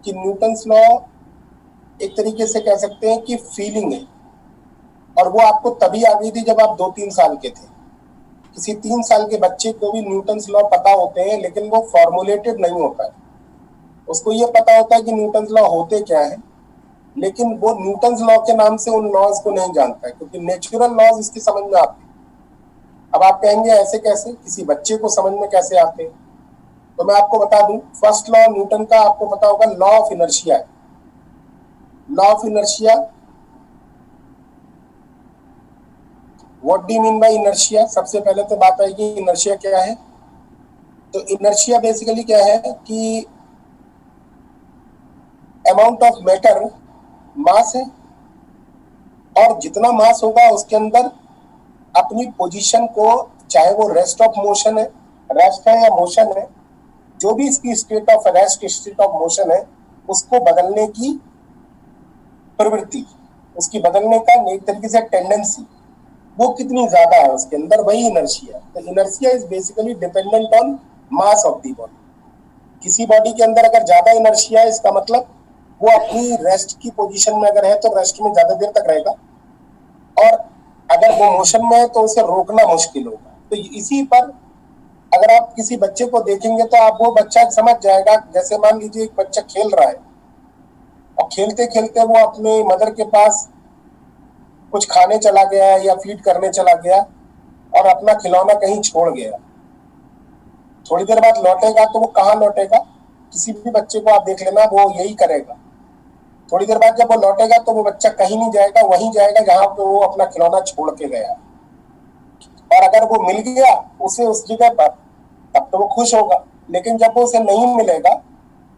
कि Newton's law एक तरीके से कह सकते हैं कि फीलिंग है, और वो आपको तभी आ गई थी जब आप 2-3 साल के थे। किसी 3 साल के बच्चे को भी न्यूटन्स लॉ पता होते हैं, लेकिन वो फॉर्मुलेटेड नहीं होता है। उसको ये पता होता है कि न्यूटन्स लॉ होते क्या है, लेकिन वो न्यूटन्स लॉ के नाम से उन लॉज को नहीं जानता है, क्योंकि नेचुरल लॉज इसकी समझ में आते हैं। अब आप कहेंगे ऐसे कैसे, किसी बच्चे को समझ में कैसे आते हैं? तो मैं आपको बता दूं, फर्स्ट लॉ न्यूटन का आपको पता होगा, लॉ ऑफ इनर्शिया है। Law of inertia, what do you mean bye inertia? सबसे पहले तो बात आएगी इनर्शिया क्या है। तो इनर्शिया बेसिकली क्या है कि अमाउंट ऑफ मैटर मास है, और जितना मास होगा उसके अंदर अपनी पोजीशन को, चाहे वो रेस्ट ऑफ मोशन है, रेस्ट है या मोशन है, जो भी इसकी state of rest, state of motion है, उसको बदलने की प्रवृत्ति, उसकी बदलने का एक तरीके से टेंडेंसी, वो कितनी ज्यादा है उसके अंदर, वही इनर्शिया। तो inertia is basically dependent on mass of the body. किसी बॉडी के अंदर अगर ज्यादा इनर्शिया है, इसका मतलब वो अपनी रेस्ट की पोजीशन में अगर है तो रेस्ट में ज्यादा देर तक रहेगा, और अगर वो मोशन में है तो उसे रोकना मुश्किल होगा। तो इसी पर अगर आप किसी बच्चे को देखेंगे तो आप वो बच्चा समझ जाएगा। जैसे मान लीजिए एक बच्चा खेल रहा है, और खेलते खेलते वो अपने मदर के पास कुछ खाने चला गया या फीड करने चला गया, और अपना खिलौना कहीं छोड़ गया। थोड़ी देर बाद लौटेगा तो वो कहाँ लौटेगा? किसी भी बच्चे को आप देख लेना, वो यही करेगा। थोड़ी देर बाद जब वो लौटेगा तो वो बच्चा कहीं नहीं जाएगा, वहीं जाएगा जहां पे वो अपना खिलौना छोड़ के गया। और अगर वो मिल गया उसे उस जगह पर, तब तो वो खुश होगा। लेकिन जब वो उसे नहीं मिलेगा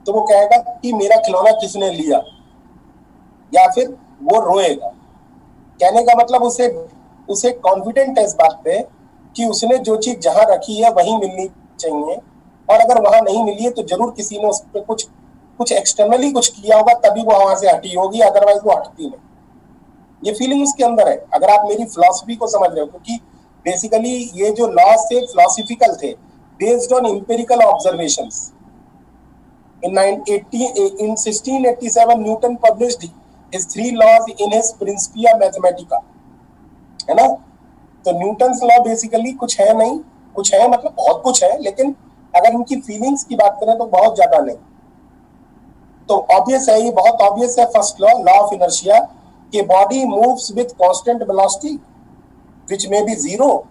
तो वो कहेगा कि मेरा खिलौना किसने लिया, या फिर वो रोएगा। कहने का मतलब उसे उसे कॉन्फिडेंट है इस बात पे कि उसने जो चीज जहां रखी है वहीं मिलनी चाहिए, और अगर वहां नहीं मिली है तो जरूर किसी ने उस पर कुछ कुछ एक्सटर्नली कुछ किया होगा, तभी वो वहां से हटी होगी, अदरवाइज वो हटती नहीं। ये फीलिंग उसके अंदर है। अगर आप मेरी फिलॉसफी को समझ रहे हो, क्योंकि बेसिकली ये जो लॉज थे फिलोसफिकल थे, based on empirical observations. In 1687 Newton published his 3 laws in his Principia Mathematica, है ना। तो न्यूटन लॉ बेसिकली कुछ है नहीं, कुछ है मतलब बहुत कुछ है, लेकिन अगर इनकी फीलिंग्स की बात करें तो बहुत ज्यादा नहीं। तो ऑब्वियस है, ये बहुत ऑब्वियस है। First law, law of inertia, कि body moves with constant velocity which may be zero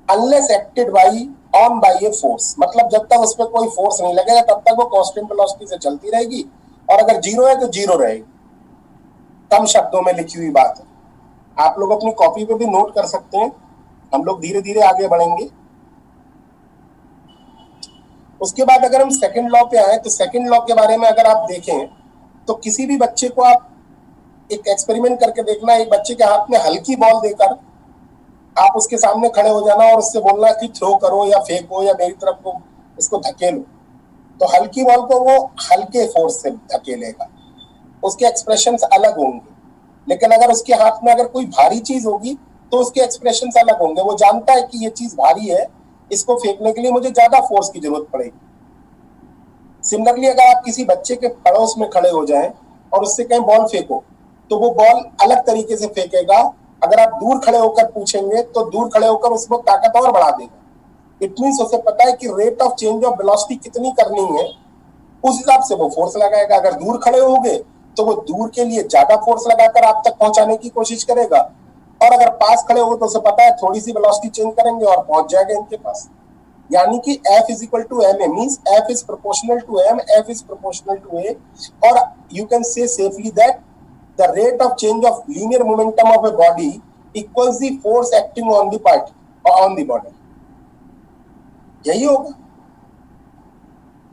unless acted by on by a force. मतलब जब तक उस पर कोई फोर्स नहीं लगेगा तब तक वो कांस्टेंट वेलोसिटी से चलती रहेगी, और अगर जीरो है तो जीरो रहेगी। कम शब्दों में लिखी हुई बात है, आप लोग अपनी कॉपी पे भी नोट कर सकते हैं। हम लोग धीरे धीरे आगे बढ़ेंगे। उसके बाद अगर हम सेकंड लॉ पे आए, तो सेकंड लॉ के बारे में अगर आप देखें तो किसी भी बच्चे को आप एक एक्सपेरिमेंट करके देखना, एक बच्चे के हाथ में हल्की बॉल देकर आप उसके सामने खड़े हो जाना और उससे बोलना कि थ्रो करो या फेंको या मेरी तरफ को इसको धकेलो। तो हल्की बॉल को वो हल्के फोर्स से धकेलेगा, उसके एक्सप्रेशंस अलग होंगे। लेकिन अगर उसके हाथ में अगर कोई भारी चीज होगी तो उसके एक्सप्रेशंस अलग होंगे। वो जानता है कि ये चीज भारी है, इसको फेंकने के लिए मुझे ज्यादा फोर्स की जरूरत पड़ेगी। सिमिलरली अगर आप किसी बच्चे के पड़ोस में खड़े हो जाएं और उससे कहीं बॉल फेंको, तो वो बॉल अलग तरीके से फेंकेगा। अगर आप दूर खड़े होकर पूछेंगे तो दूर खड़े होकर उसको ताकत और बढ़ा देगा। इट मींस उसे पता है कि rate of change of velocity कितनी करनी है, उस हिसाब से वो फोर्स लगाएगा। अगर दूर खड़े होंगे तो वो दूर के लिए ज्यादा फोर्स लगाकर आप तक पहुंचाने की कोशिश करेगा, और अगर पास खड़े हो तो उसे पता है थोड़ी सी वेलोसिटी चेंज करेंगे और पहुंच जाएगा इनके पास। यानी कि F is equal to M A, means F is proportional to M, F is proportional to A, और you can say safely that the rate of change of linear momentum of a body equals the force acting on the party on the body. यही होगा,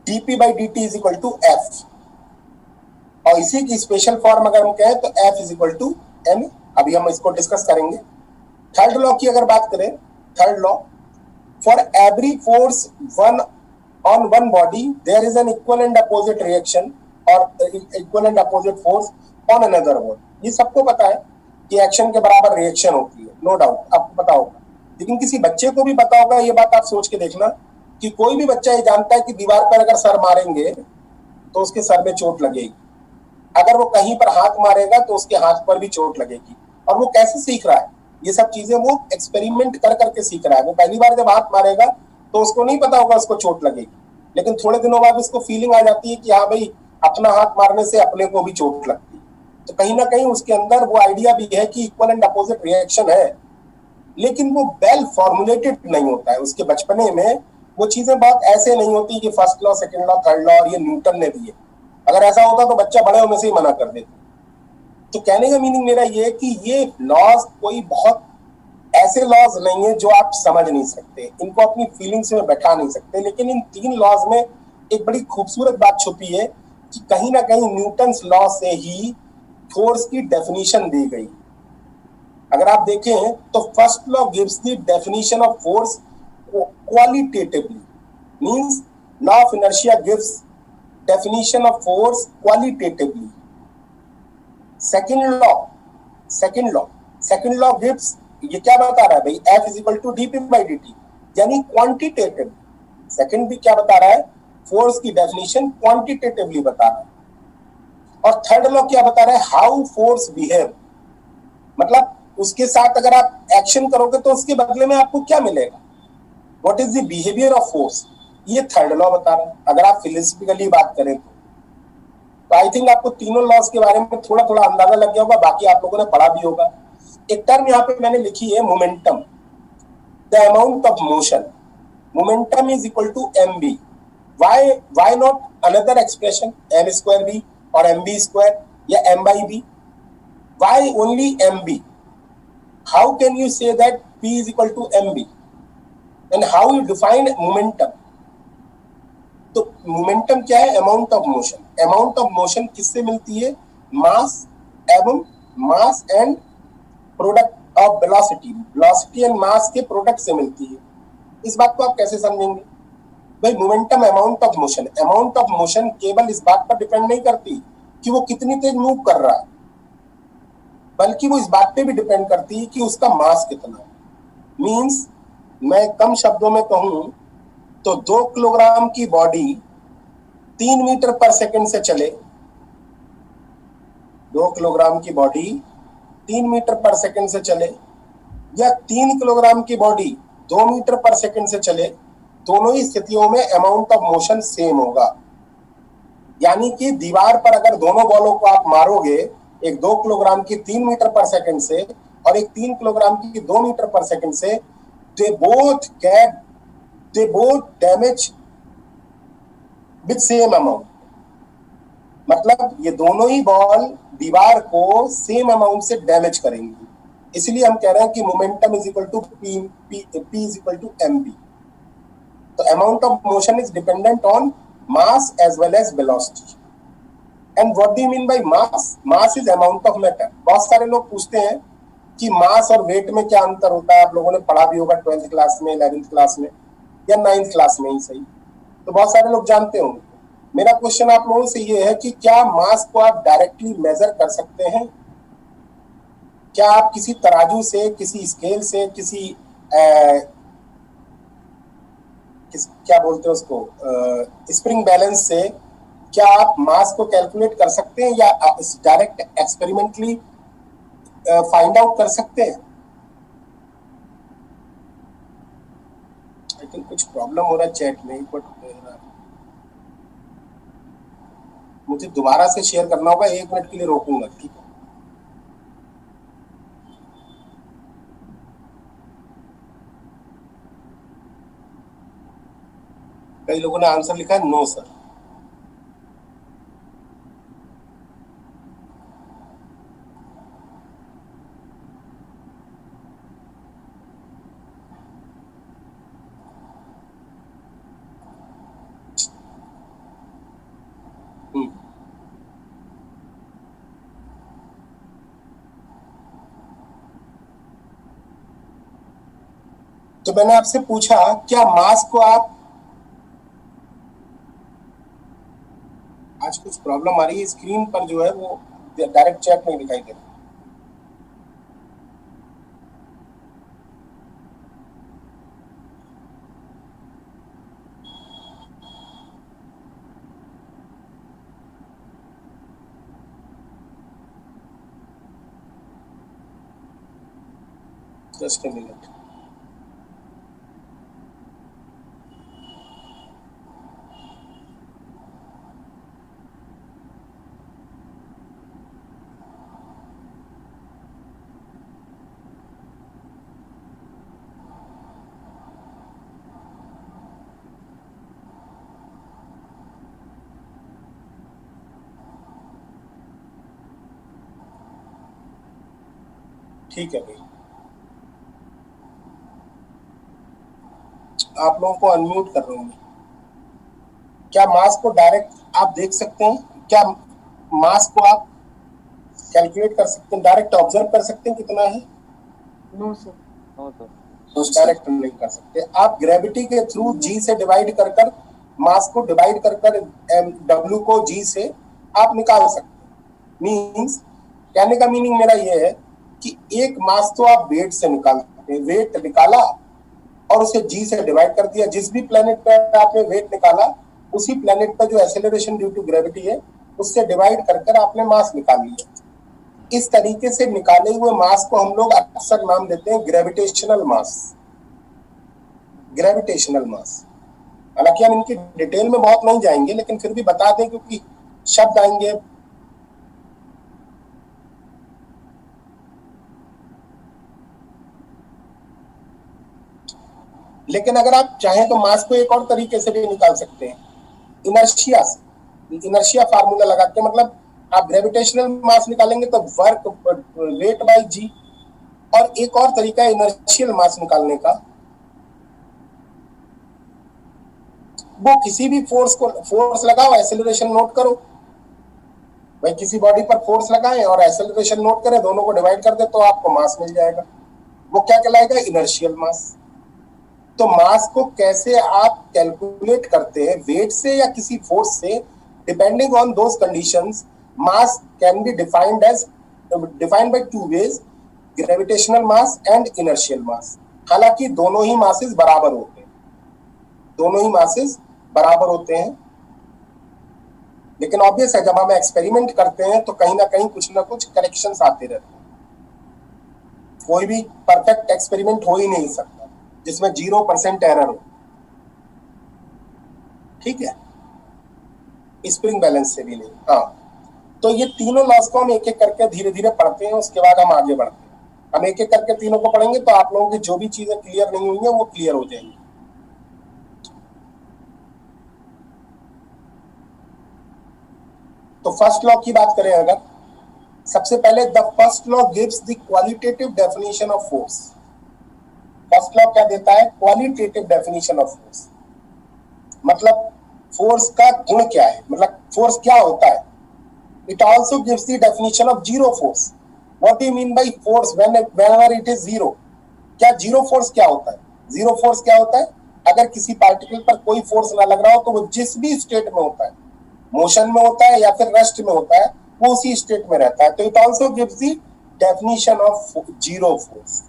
dp by dt is equal to F। और इसी की special form अगर हम कहें तो F is equal to m. अभी हम इसको डिस्कस करेंगे। थर्ड लॉ की अगर बात करें, third law, for every force one on one body there is an equal and opposite reaction और equal and opposite force on another body. ये सबको पता है कि एक्शन के बराबर रिएक्शन होती है, नो डाउट, आपको पता होगा। लेकिन किसी बच्चे को भी पता होगा, ये बात आप सोच के देखना, कि कोई भी बच्चा ये जानता है कि दीवार पर अगर सर मारेंगे तो उसके सर में चोट लगेगी। अगर वो कहीं पर हाथ मारेगा तो उसके हाथ पर भी चोट लगेगी। और वो कैसे सीख रहा है, ये सब चीजें वो एक्सपेरिमेंट कर करके सीख रहा है। वो पहली बार जब हाथ मारेगा तो उसको नहीं पता होगा उसको चोट लगेगी, लेकिन थोड़े दिनों बाद उसको फीलिंग आ जाती है कि हाँ भाई, अपना हाथ मारने से अपने को भी चोट लगती है। तो कहीं ना कहीं उसके अंदर वो आइडिया भी है कि इक्वल एंड अपोजिट रिएक्शन है, लेकिन वो वेल फॉर्मुलेटेड नहीं होता है। उसके बचपने में वो चीजें बहुत ऐसे नहीं होती कि first law, second law, third law, और ये न्यूटन ने दिए। अगर ऐसा होता तो बच्चा बड़े होने से ही मना कर देता। तो कहने का मीनिंग मेरा ये है कि ये लॉज कोई बहुत ऐसे लॉज नहीं है जो आप समझ नहीं सकते, इनको अपनी फीलिंग्स में बैठा नहीं सकते। लेकिन इन तीन लॉज में एक बड़ी खूबसूरत बात छुपी है कि कहीं ना कहीं न्यूटन्स लॉ से ही फोर्स की डेफिनेशन दी गई। अगर आप देखें तो first law gives the definition of force qualitatively, means law of inertia gives definition of force qualitatively. Second law second law second law gives, ये क्या बता रहा है भाई, F is equal to dp by dt, यानी quantitative. Second भी क्या बता रहा है, फोर्स की डेफिनेशन क्वांटिटेटिवली बता रहा है। और थर्ड लॉ क्या बता रहा है, हाउ फोर्स बिहेव, मतलब उसके साथ अगर आप एक्शन करोगे तो उसके बदले में आपको क्या मिलेगा, what is the behaviour of force, ये थर्ड लॉ बता रहा है। अगर आप फिलोसफिकली बात करें तो आई थिंक आपको तीनों लॉज के बारे में थोड़ा थोड़ा अंदाजा लग गया होगा, बाकी आप लोगों ने पढ़ा भी होगा। एक टर्म यहाँ पे मैंने लिखी है, momentum, the amount of motion. Momentum is equal to M v. Why not another expression m square v और एम बी स्क्वायर या m by v, why only m v? How can you say that p is equal to M v, and how you define momentum? तो momentum क्या है, amount of motion. Amount of motion किससे मिलती है, mass एवं mass and product of velocity, velocity and mass के product से मिलती है। इस बात को आप कैसे समझेंगे भाई, momentum amount of motion. Amount of motion केवल इस बात पर डिपेंड नहीं करती कि वो कितनी तेज मूव कर रहा है, बल्कि वो इस बात पे भी डिपेंड करती है कि उसका मास कितना है। मींस मैं कम शब्दों में कहूं तो 2 किलोग्राम की बॉडी 3 मीटर पर सेकंड से चले, 2 किलोग्राम की बॉडी 3 मीटर पर सेकंड से चले, या 3 किलोग्राम की बॉडी 2 मीटर पर सेकंड से चले, दोनों ही स्थितियों में अमाउंट ऑफ मोशन सेम होगा। यानी कि दीवार पर अगर दोनों बॉलों को आप मारोगे, एक 2 किलोग्राम की 3 मीटर पर सेकंड से और एक 3 किलोग्राम की 2 मीटर पर सेकंड से, they both get they both damage with same amount. मतलब ये दोनों ही बॉल दीवार को सेम अमाउंट से डैमेज करेंगी। इसलिए हम कह रहे हैं कि momentum is equal to P is equal to M B. तो amount of motion is dependent on mass as well as velocity. And what do you mean by mass? Mass is amount of matter. बहुत सारे लोग पूछते हैं कि मास और wait में क्या अंतर होता है। आप लोगों ने पढ़ा भी होगा 12th क्लास में, 11th क्लास में, या 9th क्लास में ही सही, तो बहुत सारे लोग जानते होंगे। मेरा क्वेश्चन आप लोगों से ये है कि क्या मास को आप डायरेक्टली मेजर कर सकते हैं? क्या आप किसी तराजू से, किसी स्केल से, क्या बोलते हैं उसको, स्प्रिंग बैलेंस से, क्या आप मास को कैलकुलेट कर सकते हैं, या डायरेक्ट एक्सपेरिमेंटली फाइंड आउट कर सकते हैं? आई थिंक कुछ प्रॉब्लम हो रहा है चैट में, बट मुझे दोबारा से शेयर करना होगा, 1 मिनट के लिए रोकूंगा, ठीक है? कई लोगों ने आंसर लिखा है नो सर। तो मैंने आपसे पूछा क्या मास को आप, आज कुछ प्रॉब्लम आ रही है स्क्रीन पर, जो है वो डायरेक्ट चैट नहीं दिखाई दे रहा। Just a minute. ठीक है भाई, आप लोगों को अनम्यूट कर रहा हूँ। क्या मास को डायरेक्ट आप देख सकते हैं? क्या मास को आप कैलकुलेट कर सकते हैं, डायरेक्ट ऑब्जर्व कर सकते हैं कितना है? No sir. तो डायरेक्ट नहीं कर सकते। आप ग्रेविटी के थ्रू जी से डिवाइड कर कर मास को डिवाइड कर कर डब्ल्यू को जी से आप निकाल सकते हैं। मींस कहने का मीनिंग मेरा ये है कि एक मास तो आप वेट से निकालते हैं, वेट निकाला और उसे जी से डिवाइड कर दिया। जिस भी प्लेनेट पर आपने वेट निकाला उसी प्लेनेट पर जो एक्सेलरेशन ड्यू टू ग्रेविटी है उससे डिवाइड कर कर आपने मास निकाल लिया। इस तरीके से निकाले हुए मास को हम लोग अक्सर नाम देते हैं ग्रेविटेशनल मास। ग्रेविटेशनल मास, हालांकि हम इनकी डिटेल में बहुत नहीं जाएंगे, लेकिन फिर भी बता दें क्योंकि शब्द आएंगे। लेकिन अगर आप चाहें तो मास को एक और तरीके से भी निकाल सकते हैं, इनर्शिया से। इनर्शिया फार्मूला लगा के, मतलब आप ग्रेविटेशनल मास निकालेंगे तो वर्क वेट बाय जी। और एक और तरीका है इनर्शियल मास निकालने का, वो किसी भी फोर्स लगाओ, एक्सेलरेशन नोट करो। भाई किसी बॉडी पर फोर्स लगाएं और एक्सेलरेशन नोट करें, दोनों को डिवाइड कर दे तो आपको मास मिल जाएगा। वो क्या कहलाएगा? इनर्शियल मास। तो मास को कैसे आप कैलकुलेट करते हैं, वेट से या किसी फोर्स से? Depending on those conditions mass can be defined by two ways, gravitational mass and inertial mass. हालांकि दोनों ही मासेस बराबर होते हैं, दोनों ही मासेस बराबर होते हैं। लेकिन ऑब्वियस है जब हम एक्सपेरिमेंट करते हैं तो कहीं ना कहीं कुछ ना कुछ करेक्शंस आते रहते हैं। कोई भी परफेक्ट एक्सपेरिमेंट हो ही नहीं सकता जिसमें 0% एरर हो। ठीक है, स्प्रिंग बैलेंस से भी नहीं। हाँ, तो ये तीनों लॉस को हम एक एक करके धीरे धीरे पढ़ते हैं, उसके बाद हम आगे बढ़ते हैं। हम एक एक करके तीनों को पढ़ेंगे तो आप लोगों की जो भी चीजें क्लियर नहीं हुई है वो क्लियर हो जाएंगी। तो फर्स्ट लॉ की बात करें अगर, सबसे पहले the first law gives the qualitative definition of force. First law क्या देता है? Qualitative definition of force. मतलब फोर्स का गुण क्या है, मतलब फोर्स क्या होता है। It also gives the definition of zero force. What do you mean by force whenever it is zero? क्या जीरो फोर्स क्या होता है? जीरो फोर्स क्या होता है? अगर किसी पार्टिकल पर कोई फोर्स ना लग रहा हो तो वो जिस भी स्टेट में होता है, मोशन में होता है या फिर रेस्ट में होता है, वो उसी स्टेट में रहता है। तो it also gives the definition of zero force.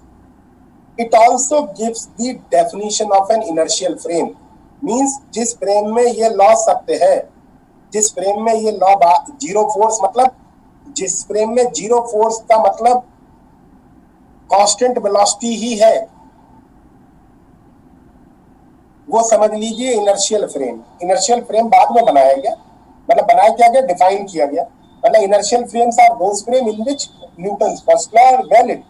It also gives the definition of N inertial frame. Means जिस फ्रेम में ये लॉ सत्य है, जिस फ्रेम में ये लॉ जीरो फोर्स, मतलब जिस फ्रेम में जीरो फोर्स का मतलब कांस्टेंट वेलोसिटी ही है, वो समझ लीजिए इनर्शियल फ्रेम। इनर्शियल फ्रेम बाद में बनाया गया, मतलब बनाया क्या गया, डिफाइन किया गया। मतलब inertial frames are those frame in which Newton's first law are valid.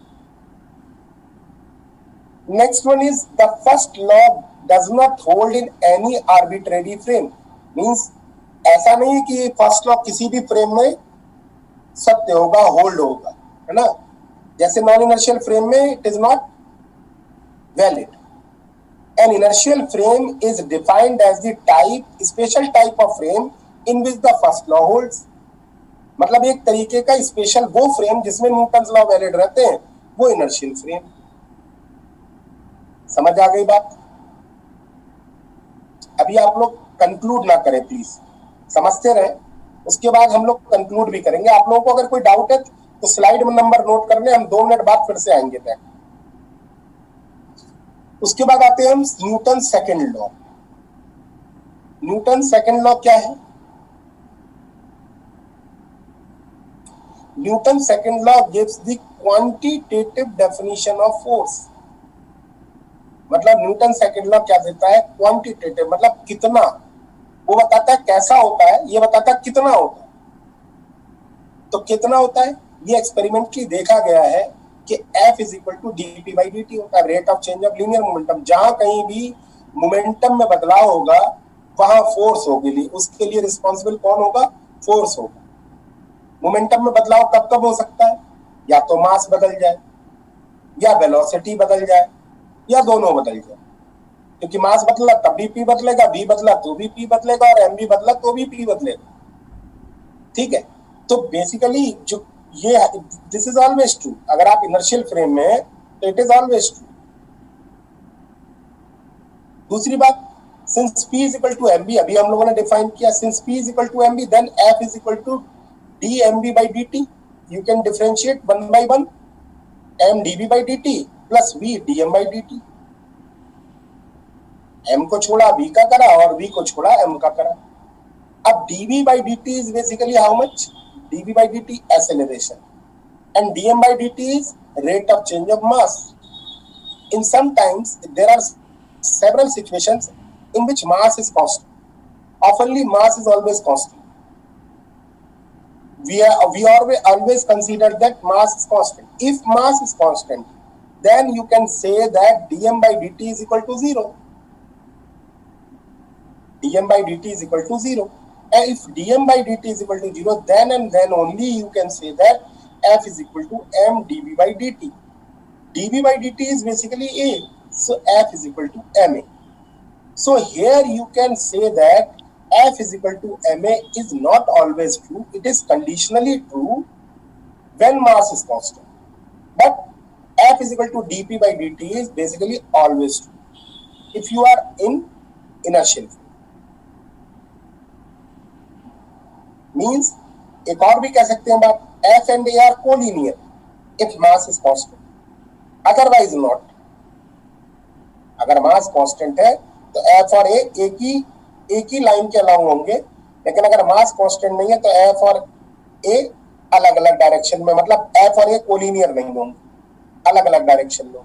Next one is the first law does not hold in any arbitrary frame. Means ऐसा नहीं है कि फर्स्ट लॉ किसी भी फ्रेम में सत्य होगा, होल्ड होगा, है ना। जैसे नॉन इनर्शियल फ्रेम में it is not valid. An inertial frame is defined as the special type of frame in which the first law holds. मतलब एक तरीके का स्पेशल वो फ्रेम जिसमें न्यूटन्स लॉ वैलिड रहते हैं, वो इनर्शियल फ्रेम। समझ आ गई बात? अभी आप लोग कंक्लूड ना करें प्लीज, समझते रहे, उसके बाद हम लोग कंक्लूड भी करेंगे। आप लोगों को अगर कोई डाउट है तो स्लाइड में नंबर नोट कर ले, हम 2 मिनट बाद फिर से आएंगे बैक। उसके बाद आते हैं हम Newton second law. Newton second law क्या है? Newton second law gives the quantitative definition of force. मतलब न्यूटन सेकंड लॉ क्या देता है? क्वांटिटेटिव, मतलब कितना। वो बताता है कैसा होता है, ये बताता है कितना होता है। तो कितना होता है ये एक्सपेरिमेंटली देखा गया है कि F is equal to dp by dt होता है, rate of change of linear momentum. जहां कहीं भी मोमेंटम में बदलाव होगा वहां फोर्स होगी, उसके लिए रिस्पॉन्सिबल कौन होगा? फोर्स होगा। मोमेंटम में बदलाव कब कब हो सकता है? या तो मास बदल जाए, या वेलोसिटी बदल जाए, या दोनों बदल जाए। क्योंकि मास बदला तब भी p बदलेगा, v बदला तो भी p बदलेगा, और m भी बदला तो भी p बदलेगा। ठीक है, तो बेसिकली जो ये दिस इज ऑलवेज ट्रू। अगर आप इनर्शियल फ्रेम में है तो इट इज ऑलवेज ट्रू। दूसरी बात, since p is equal to mb, अभी हम लोगों ने डिफाइन किया, since p is equal to mb then f is equal to dmb by dt। You can differentiate one by one, m db by dt plus v dm by dt। m को छोड़ा v का करा और v को छोड़ा m का करा। अब dv by dt is basically how much? dv by dt acceleration and dm by dt is rate of change of mass. In sometimes there are several situations in which mass is constant. Oftenly mass is always constant. We always consider that mass is constant. If mass is constant, then you can say that dm by dt is equal to 0. dm by dt is equal to 0. And if dm by dt is equal to 0, then and then only you can say that f is equal to m dv by dt. dv by dt is basically a, so f is equal to ma. So here you can say that f is equal to ma is not always true. It is conditionally true when mass is constant. But f is equal to dp by dt is basically always true if you are in inertial frame. Means एक और भी कह सकते हैं बात, f and a are collinear if mass is constant, otherwise not. अगर mass constant है तो f और a एक ही लाइन के अलाउ होंगे, लेकिन अगर मास कांस्टेंट नहीं है तो f और a अलग अलग डायरेक्शन में, मतलब f और a कोलिनियर नहीं होंगे, अलग अलग डायरेक्शन में।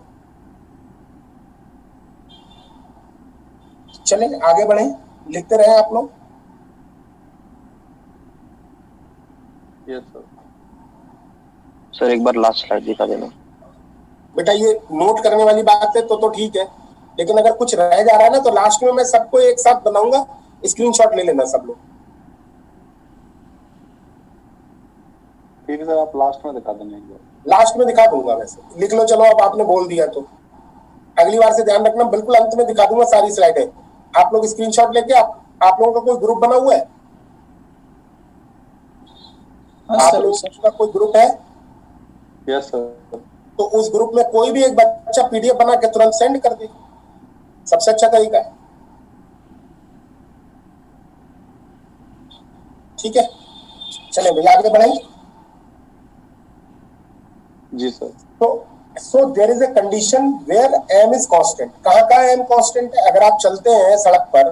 चलें आगे बढ़े, लिखते रहे आप लोग। यस सर, एक बार लास्ट स्लाइड दिखा देना बेटा। ये नोट करने वाली बात है तो ठीक है, लेकिन अगर कुछ रह जा रहा है ना तो लास्ट में मैं सबको एक साथ बनाऊंगा, स्क्रीनशॉट ले लेना सब लोग। ठीक है सर, आप लास्ट में दिखा देना। लास्ट में दिखा दूंगा, वैसे लिख लो। चलो अब आपने बोल दिया तो अगली बार से ध्यान रखना, बिल्कुल अंत में दिखा दूंगा सारी स्लाइडें। आप लोग स्क्रीनशॉट लेके आप लोगों का कोई ग्रुप बना हुआ है? आप लोगों का कोई ग्रुप है? Yes sir. तो उस ग्रुप में कोई भी एक बच्चा पीडीएफ बना के तुरंत सेंड कर दे, सबसे अच्छा तरीका है। ठीक है, चले भैया आगे बढ़ाइए। जी sir. so there is a condition where m is constant. कहाँ का m constant है? अगर आप चलते हैं सड़क पर,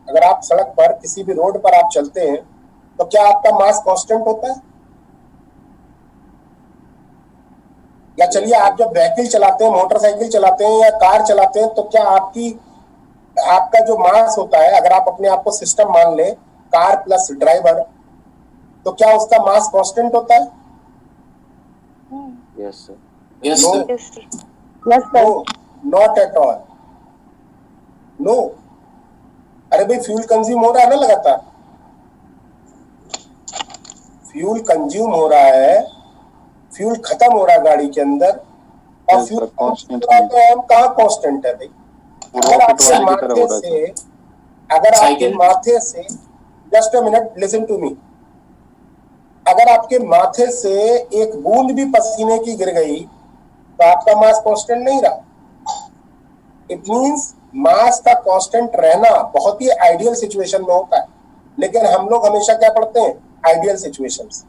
अगर आप सड़क पर किसी भी रोड पर आप चलते हैं तो क्या आपका मास कांस्टेंट होता है? या चलिए आप जब व्हीकल चलाते हैं, मोटरसाइकिल चलाते हैं या कार चलाते हैं, तो क्या आपका जो मास होता है, अगर आप अपने आप को सिस्टम मान ले, कार प्लस ड्राइवर, तो क्या उसका मास कांस्टेंट होता है? Yes sir. Yes, no. Yes, sir. No, not at all. No. अरे भाई फ्यूल कंज्यूम हो रहा है ना लगातार, फ्यूल कंज्यूम हो रहा है, फ्यूल खत्म हो रहा है गाड़ी के अंदर, और फ्यूल कांस्टेंट है तो एम कहाँ कांस्टेंट है भाई? अगर आपके माथे से just a minute listen to me, अगर आपके माथे से एक बूंद भी पसीने की गिर गई तो आपका मास कांस्टेंट नहीं रहा। इट मींस मास का कांस्टेंट रहना बहुत ही आइडियल सिचुएशन में होता है, लेकिन हम लोग हमेशा क्या पढ़ते हैं? Ideal situations.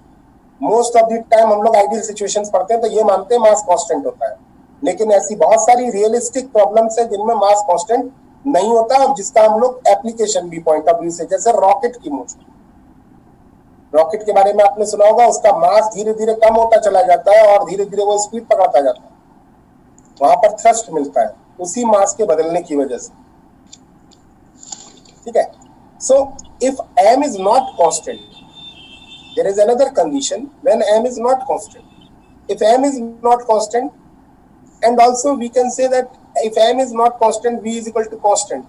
Most of the time हम लोग आइडियल सिचुएशंस पढ़ते हैं तो ये मानते हैं मास कांस्टेंट होता है, लेकिन ऐसी बहुत सारी रियलिस्टिक प्रॉब्लम्स है जिनमें मास कांस्टेंट नहीं होता, और जिसका हम लोग एप्लीकेशन भी पॉइंट ऑफ व्यू से, जैसे रॉकेट की मोशन, रॉकेट के बारे में आपने सुना होगा, उसका मास धीरे धीरे कम होता चला जाता है और धीरे धीरे वो स्पीड पकड़ता जाता है, वहां पर थ्रस्ट मिलता है उसी मास के बदलने की वजह से, ठीक है। So if m is not constant, there is another condition when m is not constant. If m is not constant, and also we can say that if m is not constant, v is equal to constant.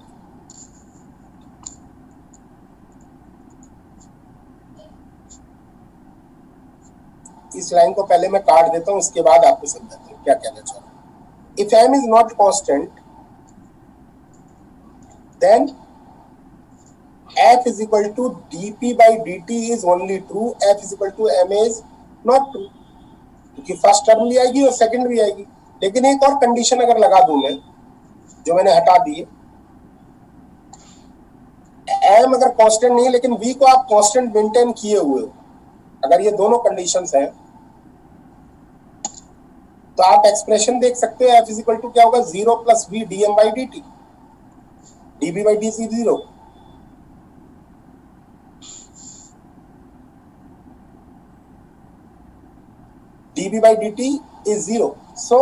इस line को पहले मैं काट देता हूं, उसके बाद आपको समझाता हूं क्या कहना चाह रहा हूं। If m is not constant, then f is equal to dp by dt is only true, f is equal to ma is not true, क्योंकि फर्स्ट टर्म भी आएगी और सेकंड भी आएगी। लेकिन एक और कंडीशन अगर लगा दूं मैं, जो मैंने हटा दी है, m अगर कांस्टेंट नहीं है लेकिन v को आप कांस्टेंट मेंटेन किए हुए हो, अगर ये दोनों कंडीशंस हैं, तो आप एक्सप्रेशन देख सकते हो, f इज इक्वल टू क्या होगा, 0 plus v dm by dt, db by dt 0, db by dt is 0, so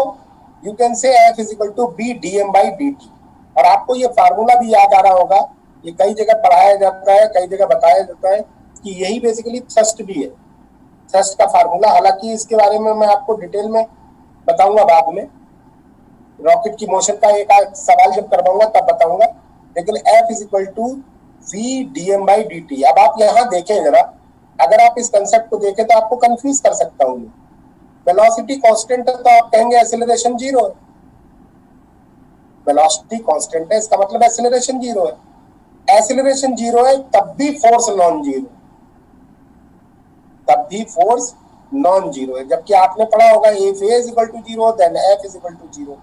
you can say f is equal to b dm by dt। और आपको ये फार्मूला भी याद आ रहा होगा, ये कई जगह पढ़ाया जाता है, कई जगह बताया जाता है कि यही बेसिकली थ्रस्ट भी है, थ्रस्ट का फार्मूला। हालांकि इसके बारे में मैं आपको डिटेल में बताऊंगा बाद में, रॉकेट की मोशन का एक सवाल जब करवाऊंगा तब बताऊंगा, लेकिन f is equal to v dm by dt। अब आप यहाँ देखें जरा, अगर आप इस कंसेप्ट को देखें तो आपको कंफ्यूज कर सकता हूँ। वेलोसिटी कांस्टेंट है तो आप कहेंगे एक्सेलरेशन 0 है, वेलोसिटी कांस्टेंट है इसका मतलब एक्सेलरेशन 0 है। एक्सेलरेशन 0 है तब भी फोर्स नॉन जीरो, तब भी फोर्स नॉन जीरो है, जबकि आपने पढ़ा होगा if a is equal to 0 then f is equal to 0,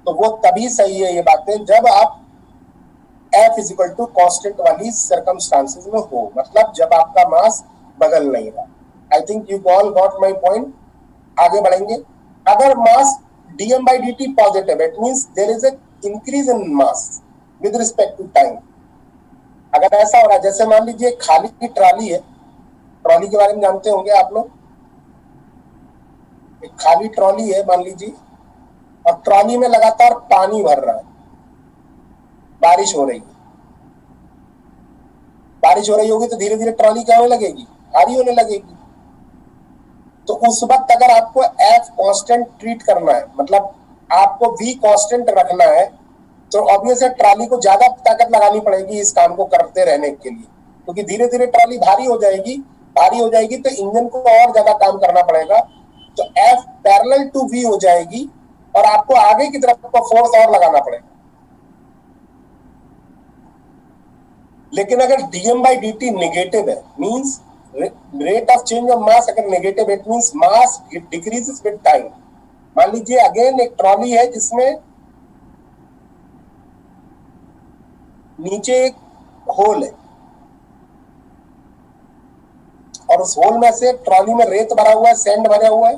तो वो तभी सही है ये बातें जब आप f is equal to constant वाली सर्कमस्टांसेस में हो, मतलब जब आपका मास बदल नहीं रहा। I think you all got my point. आगे बढ़ेंगे, अगर mass dm by dt positive है, it means there is a increase in mass with respect to time. अगर ऐसा हो रहा है, जैसे मान लीजिए खाली ट्रॉली है, ट्रॉली के बारे में जानते होंगे आप लोग, एक खाली ट्रॉली है मान लीजिए, और ट्रॉली में लगातार पानी भर रहा है, बारिश हो रही है, बारिश हो रही होगी तो धीरे धीरे ट्रॉली क्या होने लगेगी, भारी होने लगेगी। तो उस वक्त अगर आपको f कांस्टेंट ट्रीट करना है, मतलब आपको v कांस्टेंट रखना है, तो ऑब्वियस है ट्रॉली को ज्यादा ताकत लगानी पड़ेगी इस काम को करते रहने के लिए, क्योंकि धीरे धीरे ट्रॉली भारी हो जाएगी, भारी हो जाएगी तो इंजन को और ज्यादा काम करना पड़ेगा, तो f पैरेलल टू v हो जाएगी और आपको आगे की तरफ को फोर्स और लगाना पड़ेगा। लेकिन अगर dm by dt नेगेटिव है, means rate of change of mass अगर negative, it means mass decreases with time. मान लीजिए अगेन एक ट्रॉली है जिसमें नीचे एक होल है और उस होल में से ट्रॉली में रेत भरा हुआ है, सैंड भरा हुआ है,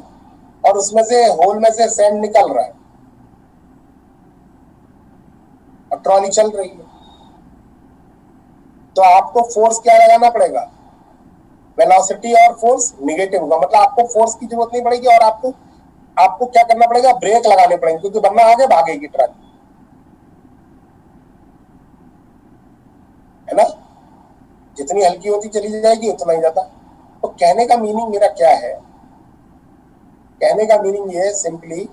और उसमें से होल में से सैंड निकल रहा है और ट्रॉली चल रही है, तो आपको फोर्स क्या लगाना पड़ेगा, वेलोसिटी और फोर्स नेगेटिव होगा, मतलब आपको फोर्स की जरूरत नहीं पड़ेगी और आपको क्या करना पड़ेगा, ब्रेक लगाने पड़ेंगे, क्योंकि वरना आगे भागेगी ट्रक, है ना। जितनी हल्की होती चली जाएगी उतना ही ज्यादा। तो कहने का मीनिंग मेरा क्या है, कहने का मीनिंग ये है सिंपली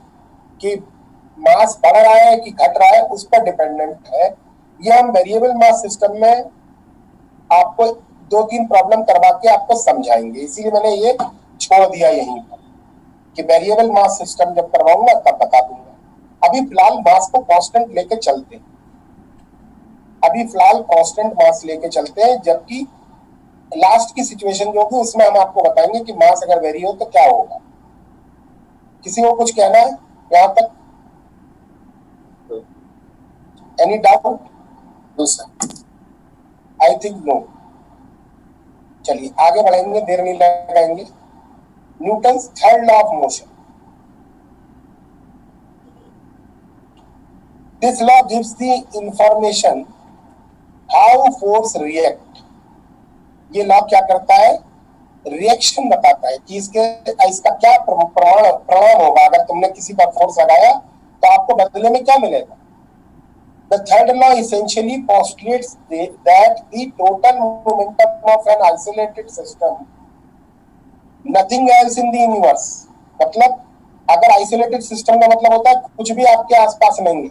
कि मास बढ़ रहा है कि घट रहा है उस पर डिपेंडेंट है। ये हम वेरिएबल मास सिस्टम में आपको 2-3 प्रॉब्लम करवा के आपको समझाएंगे, इसीलिए मैंने ये छोड़ दिया यहीं पर कि वेरिएबल मास सिस्टम जब करवाऊंगा तब बता दूंगा। अभी फिलहाल मास को कांस्टेंट लेके चलते हैं, अभी फिलहाल कांस्टेंट मास लेके चलते हैं, जबकि लास्ट की सिचुएशन जो होगी उसमें हम आपको बताएंगे कि मास अगर वेरी हो तो क्या होगा। किसी को कुछ कहना है यहाँ तक, any doubt? I think no. चलिए आगे बढ़ेंगे, देर नहीं लगाएंगे। Newton's third law of motion, this law gives the information how force react. ये लॉ क्या करता है, रिएक्शन बताता है कि इसका क्या परिणाम होगा। अगर तुमने किसी पर फोर्स लगाया तो आपको बदले में क्या मिलेगा। The third law essentially postulates that the total momentum of an isolated system, nothing else in the universe, मतलब अगर आइसोलेटेड सिस्टम का मतलब होता है कुछ भी आपके आसपास नहीं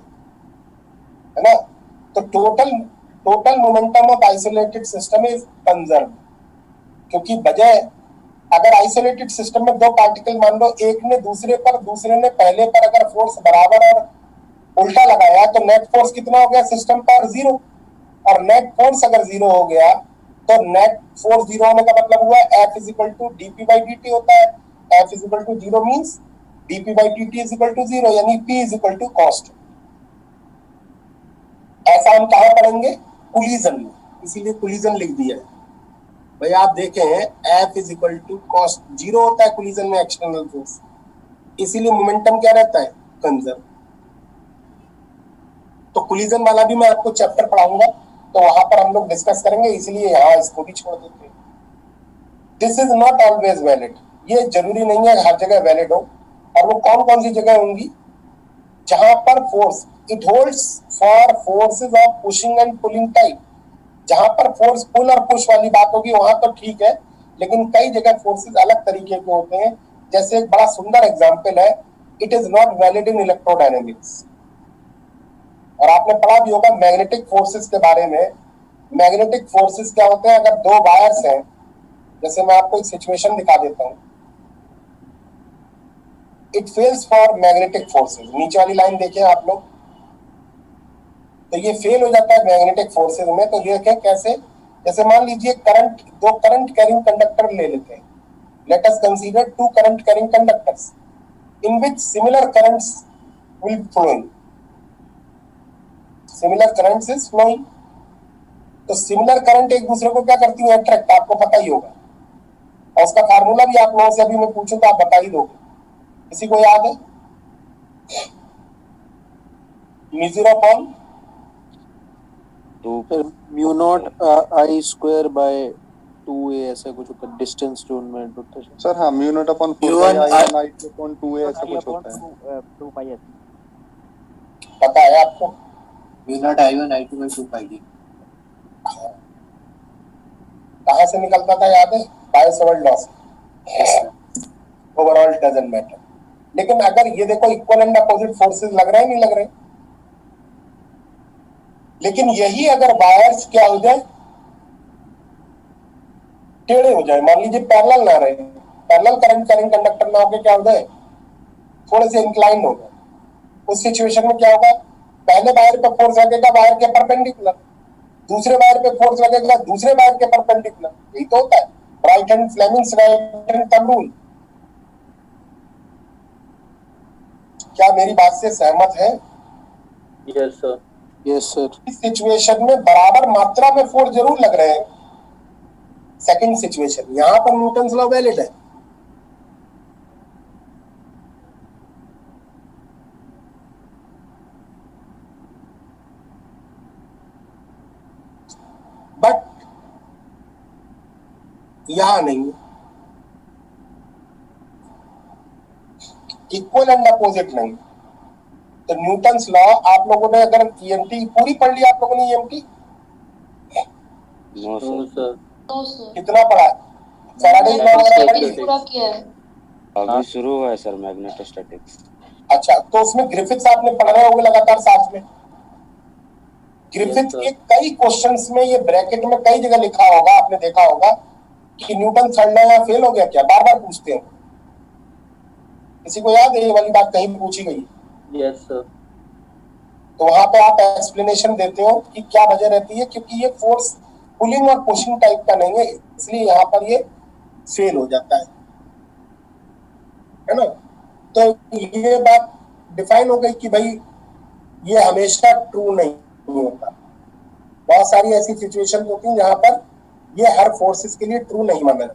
है ना, तो total momentum of isolated system is conserve. क्योंकि बजाय अगर आइसोलेटेड सिस्टम में दो पार्टिकल मान लो, एक ने दूसरे पर, दूसरे ने पहले पर अगर फोर्स बराबर और उल्टा लगाया तो नेट फोर्स कितना हो गया सिस्टम पर, 0। और नेट फोर्स अगर 0 हो गया तो नेट फोर्स 0 होने का मतलब हुआ F is equal to dp/dt होता है। F is equal to 0 means dp/dt is equal to 0, यानी P is equal to constant. ऐसा हम कहां पढ़ेंगे, कोलिजन में, इसीलिए कोलिजन लिख दिया है भाई। आप देखें F is equal to constant 0 होता है कोलिजन में एक्सटर्नल फोर्स, इसीलिए मोमेंटम क्या रहता है, कंजर्व। तो कोलिजन वाला भी मैं आपको चैप्टर पढ़ाऊंगा, तो वहां पर हम लोग डिस्कस करेंगे, इसलिए यहाँ इसको भी छोड़ देते हैं। This is not always valid, ये जरूरी नहीं है हर जगह वैलिड हो। और वो कौन कौन सी जगह होंगी जहां पर force, it holds for forces of pushing and pulling type. जहां पर फोर्स पुल और पुश वाली बात होगी वहां तो ठीक है, लेकिन कई जगह फोर्सेस अलग तरीके के होते हैं। जैसे एक बड़ा सुंदर एग्जाम्पल है, it is not valid in electrodynamics. और आपने पढ़ा भी होगा मैग्नेटिक फोर्सेस के बारे में। मैग्नेटिक फोर्सेस क्या होते हैं, अगर दो वायर्स हैं, जैसे मैं आपको एक सिचुएशन दिखा देता हूं, it fails for magnetic forces. नीचे वाली लाइन देखें आप लोग, तो ये फेल हो जाता है मैग्नेटिक फोर्सेस में। तो देखें कैसे, जैसे मान लीजिए करंट, दो करंट कैरिंग कंडक्टर ले लेते हैं। Let us consider two current carrying conductors in which similar currents will flowing, similar currents is flowing. तो सिमिलर करंट एक दूसरे को क्या करती है, अट्रैक्ट, आपको पता ही होगा। और उसका फार्मूला भी आप लोगों से अभी मैं पूछूं तो आप बता ही दोगे, किसी को याद है, mu upon mu not I square by 2a, ऐसा कुछ होता है, डिस्टेंस जो उनमें होता है सर। हाँ, म्यू नॉट अपॉन 4 ऐसा कुछ होता है। 2 पता है आपको, mu naught I1 I2 by 2πd। कहां से निकलता था याद है, बाय-सेवर्ट लॉ से। Overall doesn't matter. लेकिन अगर ये देखो इक्वल एंड अपोजिट फोर्सेस लग रहे हैं, नहीं लग रहे, लेकिन यही अगर वायर्स क्या हो जाए, टेढ़े हो जाए, मान लीजिए पैरेलल ना रहे, पैरेलल करंट कैरिंग कंडक्टर ना होके क्या हो जाए, थोड़े से इंक्लाइन हो गए, उस सिचुएशन में क्या होगा, पहले वायर पे फोर्स लगेगा वायर के परपेंडिकुलर, दूसरे वायर पे फोर्स लगेगा दूसरे वायर के परपेंडिकुलर। यही तो होता है right hand Fleming's right hand thumb rule. क्या मेरी बात से सहमत है? Yes sir. Yes sir. इस सिचुएशन में बराबर मात्रा में फोर्स जरूर लग रहे हैं। सेकंड सिचुएशन, यहां पर न्यूटन्स लॉ वैलिड है। बट यहां नहीं, इक्वल एंड अपोजिट नहीं। तो न्यूटन्स लॉ आप लोगों ने अगर ईएमटी पूरी पढ़ ली, आप लोगों ने ईएमटी नो सर। कितना पढ़ा है, फैराडेज लॉ वगैरह पढ़ी है? पूरा किया है। अभी शुरू हुआ है सर मैग्नेटोस्टैटिक्स। अच्छा, तो उसमें ग्रिफिथ्स आपने पढ़ रहे होंगे लगातार साथ में। ग्रिफिथ के कई क्वेश्चंस में ये ब्रैकेट में कई जगह लिखा होगा, आपने देखा होगा कि न्यूटन थर्ड लॉ यहाँ फेल हो गया क्या, बार बार पूछते हैं। किसी को याद है ये वाली बात कहीं पूछी गई? Yes sir. तो वहां पे आप एक्सप्लेनेशन देते हो कि क्या वजह रहती है, क्योंकि ये फोर्स पुलिंग और पुशिंग टाइप का नहीं है, इसलिए यहाँ पर ये फेल हो जाता है ना। तो ये बात डिफाइन हो गई कि भाई ये हमेशा ट्रू नहीं होता। बहुत सारी ऐसी सिचुएशन होती हैं जहां पर ये हर फोर्सेस के लिए ट्रू नहीं माना जाता।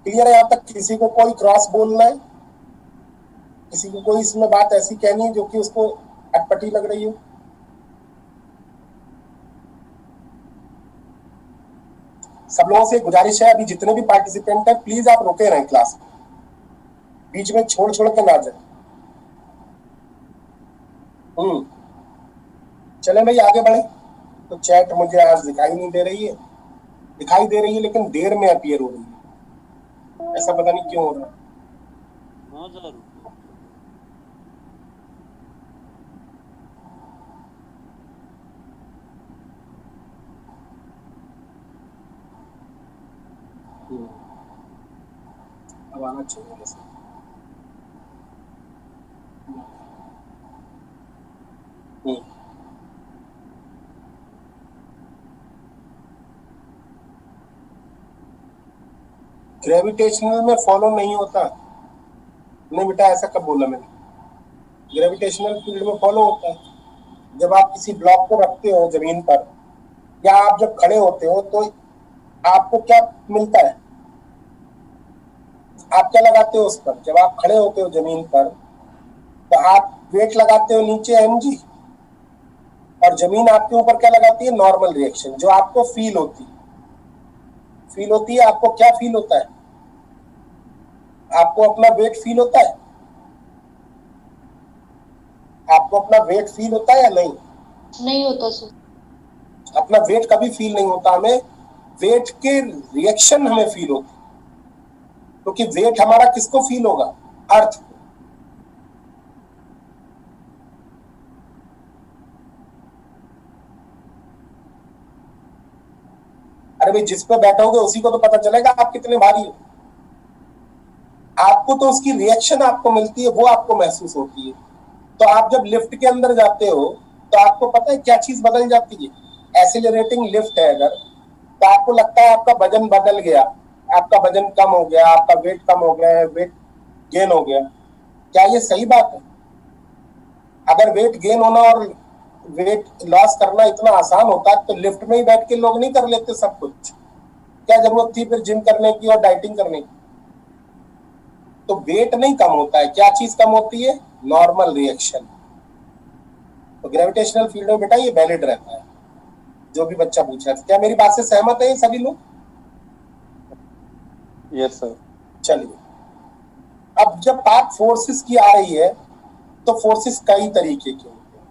क्लियर है यहाँ तक? किसी को कोई क्रॉस बोलना है, किसी को कोई इसमें बात ऐसी कहनी है जो कि उसको अटपटी लग रही हो? सब लोगों से गुजारिश है, अभी जितने भी पार्टिसिपेंट हैं प्लीज आप रुके रहें क्लास में, बीच में छोड़ छोड़ के ना जाए। चले भाई आगे बढ़े। तो चैट मुझे आज दिखाई नहीं दे रही है, दिखाई दे रही है लेकिन देर में अपीयर हो रही है, ऐसा पता नहीं क्यों हो रहा है। 9,000 अब आना चाहिए वैसे। ग्रेविटेशनल में फॉलो नहीं होता नहीं बेटा, ऐसा कब बोला मैंने? ग्रेविटेशनल फील्ड में फॉलो होता है। जब आप किसी ब्लॉक को रखते हो जमीन पर, या आप जब खड़े होते हो तो आपको क्या मिलता है? आप क्या लगाते हो उस पर? जब आप खड़े होते हो जमीन पर तो आप वेट लगाते हो नीचे mg, और जमीन आपके ऊपर क्या लगाती है? नॉर्मल रिएक्शन, जो आपको फील होती है। आपको क्या फील होता है? आपको अपना वेट फील होता है? आपको अपना वेट फील होता है या नहीं? नहीं होता सर। अपना वेट कभी फील नहीं होता, हमें वेट के रिएक्शन हमें फील होती, क्योंकि वेट हमारा किसको फील होगा? अर्थ। अरे भाई जिस पे बैठोगे उसी को तो पता चलेगा आप कितने भारी हो। आपको तो उसकी रिएक्शन आपको मिलती है, वो आपको महसूस होती है। तो आप जब लिफ्ट के अंदर जाते हो तो आपको पता है क्या चीज बदल जाती है? एक्सीलरेटिंग लिफ्ट है अगर, तो आपको लगता है आपका वजन बदल गया, आपका वजन कम हो गया, आपका वेट कम हो गया, वेट गेन हो गया। क्या ये सही बात है? अगर वेट गेन होना और वेट लॉस करना इतना आसान होता तो लिफ्ट में ही बैठ के लोग नहीं कर लेते सब कुछ? क्या जरूरत थी फिर जिम करने की और डाइटिंग करने की? तो वेट नहीं कम होता है, क्या चीज कम होती है? Normal reaction. तो ग्रेविटेशनल फील्ड में बेटा ये वैलिड रहता है, जो भी बच्चा पूछ रहा था। क्या मेरी बात से सहमत है ये सभी लोग? Yes sir. चलिए, अब जब बात फोर्सेस की आ रही है तो फोर्सेस कई तरीके के होते हैं।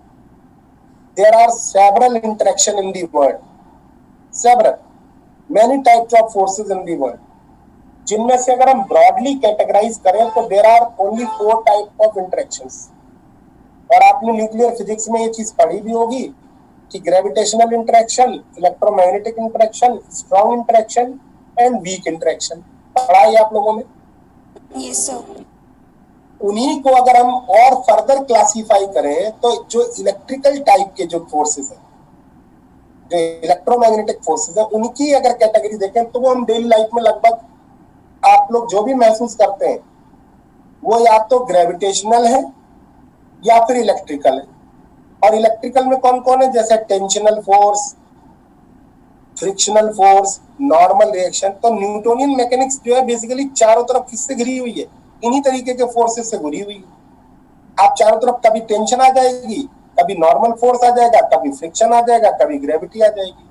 There are several interaction in the world, several many types of forces in the world, जिनमें से अगर हम ब्रॉडली कैटेगराइज करें तो there are only 4 type of interactions. और आपने न्यूक्लियर फिजिक्स में ये चीज पढ़ी भी होगी कि gravitational interaction, electromagnetic interaction, strong interaction and weak interaction. पढ़ा है आप लोगों ने? Yes sir. उन्हीं को अगर हम और फर्दर क्लासिफाई करें तो जो इलेक्ट्रिकल टाइप के जो फोर्सेस हैं, जो इलेक्ट्रोमैग्नेटिक फोर्सेस हैं, उनकी अगर कैटेगरी देखें तो वो हम डेली लाइफ में लगभग आप लोग जो भी महसूस करते हैं वो या तो ग्रेविटेशनल है या फिर इलेक्ट्रिकल है। और इलेक्ट्रिकल में कौन कौन है? जैसे tensional force, frictional force, normal reaction. तो न्यूटोनियन मैकेनिक्स जो है बेसिकली चारों तरफ किससे घिरी हुई है? इन्हीं तरीके के फोर्सेस से घिरी हुई है। आप चारों तरफ कभी टेंशन आ जाएगी, कभी नॉर्मल फोर्स आ जाएगा, कभी फ्रिक्शन आ जाएगा, कभी ग्रेविटी आ जाएगी।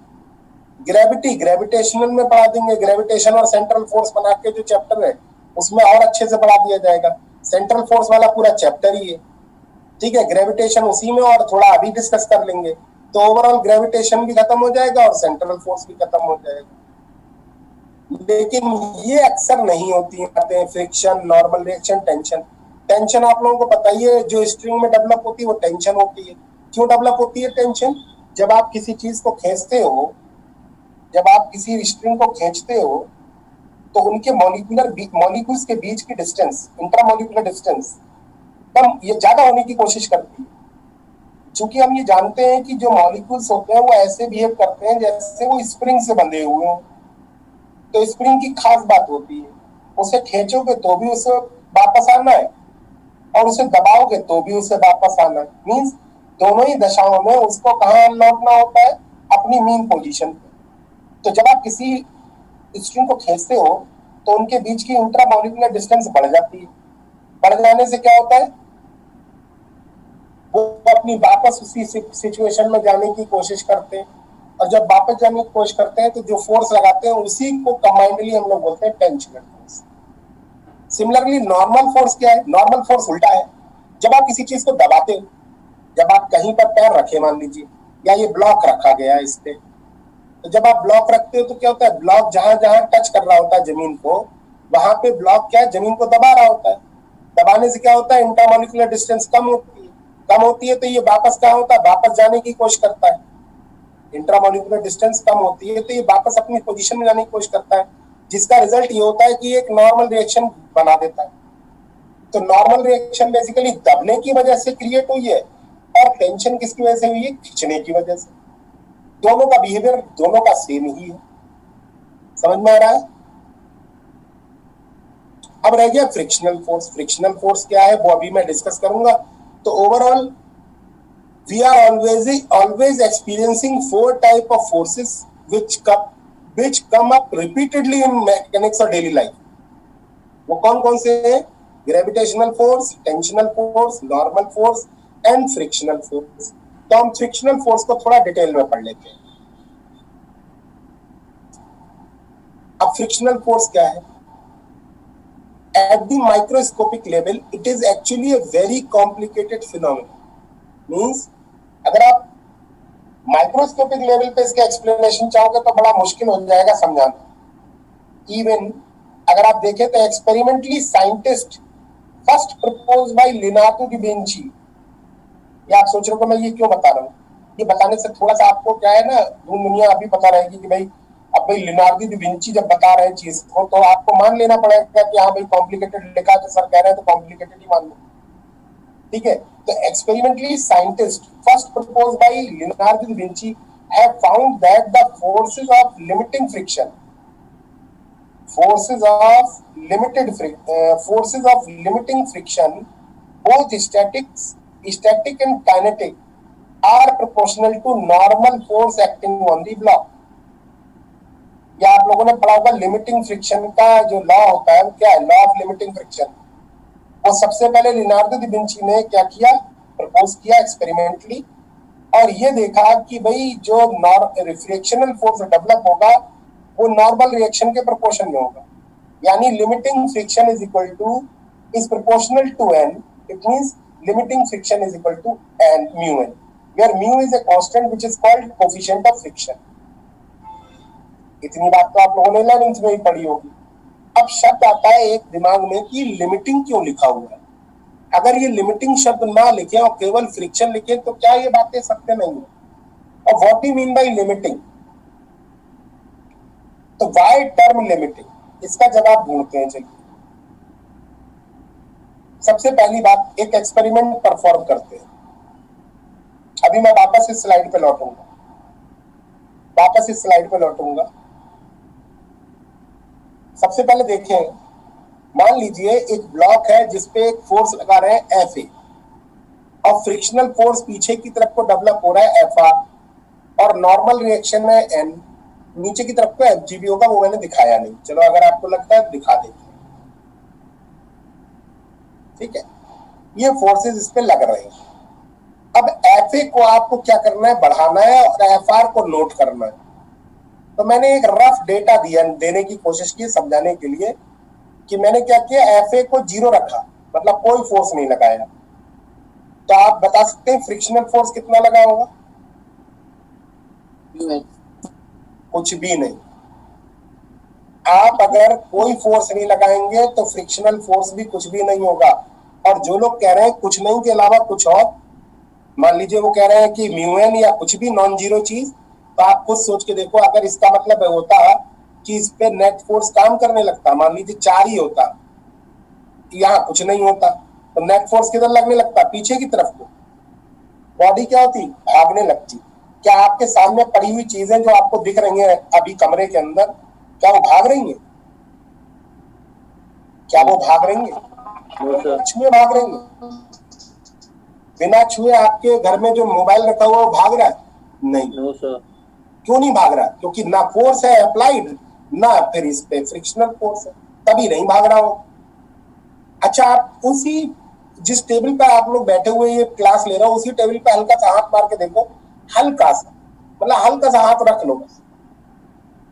ग्रेविटी ग्रेविटेशनल में पढ़ा देंगे, ग्रेविटेशन और सेंट्रल फोर्स बना के जो चैप्टर है उसमें और अच्छे से पढ़ा दिया जाएगा। सेंट्रल फोर्स वाला पूरा चैप्टर ही है, ठीक है। ग्रेविटेशन उसी में और थोड़ा अभी डिस्कस कर लेंगे, तो ओवरऑल ग्रेविटेशन भी खत्म हो जाएगा और सेंट्रल फोर्स भी खत्म हो जाएगा। लेकिन ये अक्सर नहीं होती हैं, friction, normal reaction, tension. Tension आप लोगों को पता ही है, जो स्ट्रिंग में डेवलप होती है वो टेंशन होती है। क्यों डेवलप होती है टेंशन? जब आप किसी चीज को खींचते हो, जब आप किसी स्ट्रिंग को खींचते हो तो उनके मॉलिक्यूल्स के बीच की डिस्टेंस, इंट्रामॉलिक्यूलर डिस्टेंस कम, ये ज्यादा होने की कोशिश करती है। क्योंकि हम ये जानते हैं कि जो मॉलिक्यूल्स होते हैं वो ऐसे बिहेव करते हैं जैसे वो स्प्रिंग से बंधे हुए हैं। तो स्प्रिंग की खास बात होती है, उसे खींचोगे तो भी उसे वापस आना है और उसे दबाओगे तो भी उसे वापस आना है। मींस दोनों ही दशाओं में उसको कहाँ लौटना होता है? अपनी मीन पोजीशन पे। तो जब आप किसी स्ट्रिंग को खींचते हो तो उनके बीच की इंट्रामॉलिक्यूलर डिस्टेंस बढ़ जाती है। बढ़ जाने से क्या होता है? वो अपनी वापस उसी सिचुएशन में जाने की कोशिश करते हैं। और जब वापस जाने की कोशिश करते हैं तो जो फोर्स लगाते हैं उसी को कंबाइंडली हम लोग बोलते हैं tensional force. Similarly normal force क्या है? नॉर्मल फोर्स उल्टा है। जब आप किसी चीज को दबाते हो, जब आप कहीं पर पैर रखे मान लीजिए, या ये ब्लॉक रखा गया है इस पे, तो जब आप ब्लॉक रखते हो तो क्या होता है, ब्लॉक जहां जहां टच कर रहा होता है जमीन को, वहां पे ब्लॉक क्या है, जमीन को दबा रहा होता है। दबाने से क्या होता है, इंटरमॉलिक्यूलर डिस्टेंस कम होती है तो ये वापस क्या होता है, वापस जाने की कोशिश करता है। इंट्रामॉलिक्यूलर डिस्टेंस कम होती है तो ये वापस अपनी पोजीशन में जाने की कोशिश करता है, जिसका रिजल्ट ये होता है कि एक नॉर्मल रिएक्शन बना देता है। तो नॉर्मल रिएक्शन बेसिकली दबने की वजह से क्रिएट हुई है, और टेंशन किसकी वजह से हुई है? खींचने की वजह से। दोनों का बिहेवियर दोनों का सेम ही है। समझ में आ रहा है? अब रह गया फ्रिक्शनल फोर्स। फ्रिक्शनल फोर्स क्या है वो अभी मैं डिस्कस करूंगा। तो overall we are always experiencing four type of forces which come up repeatedly in mechanics or daily life. वो कौन कौन से हैं? Gravitational force, tensional force, normal force and frictional force. तो हम फ्रिक्शनल फोर्स को थोड़ा डिटेल में पढ़ लेते हैं। अब फ्रिक्शनल फोर्स क्या है? At the microscopic level, it is actually a very complicated phenomenon. Means अगर आप माइक्रोस्कोपिक लेवल पे इसका एक्सप्लेनेशन चाहोगे तो बड़ा मुश्किल हो जाएगा समझाना। इवन अगर आप देखें तो experimentally scientist first propose by Leonardo da Vinci. ये आप सोच रहे हो मैं ये क्यों बता रहा हूँ? ये बताने से थोड़ा सा आपको क्या है ना, दुनिया अभी पता रहेगी कि भाई अब भाई लियोनार्डो दा विंची जब बता रहे हैं चीज को तो आपको मान लेना पड़ेगा कि हाँ भाई कॉम्प्लिकेटेड लिखा है तो सर कह रहे हैं तो कॉम्प्लिकेटेड ही मान लो। ठीक है, तो experimentally scientists first proposed by Leonardo da Vinci have found that the forces of limiting friction both static and kinetic are proportional to normal force acting on the block। या आप लोगों ने पढ़ा होगा लिमिटिंग फ्रिक्शन का जो law होता है वो क्या है? Law of limiting friction. वो सबसे पहले लियोनार्डो दा विंची ने क्या किया? प्रपोज किया एक्सपेरिमेंटली, और ये देखा कि भाई जो फ्रिक्शनल फोर्स डेवलप होगा वो नॉर्मल रिएक्शन के प्रोपोर्शन में होगा। यानी limiting friction is proportional to n। It means limiting friction is equal to n mu n, where mu is a constant which is called coefficient of friction. इतनी बात तो आप लोगों ने लर्निंग्स में ही पढ़ी होगी। अब शब्द आता है एक दिमाग में कि लिमिटिंग क्यों लिखा हुआ है। अगर ये लिमिटिंग शब्द ना लिखे और केवल फ्रिक्शन लिखे तो क्या ये बातें सत्य नहीं है? और what do mean by limiting? तो व्हाई टर्म लिमिटिंग? इसका जवाब ढूंढते हैं। चलिए सबसे पहली बात, एक एक्सपेरिमेंट परफॉर्म करते हैं। अभी मैं वापस इस स्लाइड पे लौटूंगा। सबसे पहले देखें, मान लीजिए एक ब्लॉक है जिसपे एक फोर्स लगा रहे हैं Fa, और फ्रिक्शनल फोर्स पीछे की तरफ को डेवलप हो रहा है Fa, और नॉर्मल रिएक्शन है N। नीचे की तरफ को Fg भी होगा, वो मैंने दिखाया नहीं। चलो अगर आपको लगता है दिखा देंगे। ठीक है, ये फोर्सेस इस पे लग रहे हैं। अब Fa को आपको क्या करना है? बढ़ाना है, और Fr को नोट करना है। तो मैंने एक रफ डेटा देने की कोशिश की समझाने के लिए कि मैंने क्या किया, Fa को 0 रखा, मतलब कोई फोर्स नहीं लगाया। तो आप बता सकते हैं फ्रिक्शनल फोर्स कितना लगा होगा? कुछ भी नहीं। आप अगर कोई फोर्स नहीं लगाएंगे तो फ्रिक्शनल फोर्स भी कुछ भी नहीं होगा। और जो लोग कह रहे हैं कुछ नहीं के अलावा कुछ और, मान लीजिए वो कह रहे हैं कि म्यू एन या कुछ भी नॉन जीरो चीज, तो आप खुद सोच के देखो, अगर इसका मतलब होता कि इस पे नेट फोर्स काम करने लगता, मान लीजिए 4 ही होता, यहाँ कुछ नहीं होता, तो नेट फोर्स किधर लगने लगता? पीछे की तरफ को। बॉडी क्या होती? भागने लगती। क्या आपके सामने पड़ी हुई चीजें जो आपको दिख रही हैं अभी कमरे के अंदर, क्या वो भाग रही हैं? क्या वो भाग रही हैं? छुए भाग रही हैं? बिना छुए आपके घर में जो मोबाइल रखा हुआ वो भाग रहा है? नहीं। No sir. क्यों नहीं भाग रहा? क्योंकि ना फोर्स है अप्लाइड, ना फिर इस पे फ्रिक्शनल फोर्स है, तभी नहीं भाग रहा हो। अच्छा, आप उसी जिस टेबल पर आप लोग बैठे हुए ये क्लास ले रहे हो, उसी टेबल पे हल्का सा हाथ मार के देखो, हल्का सा, मतलब हल्का सा हाथ रख लो बस,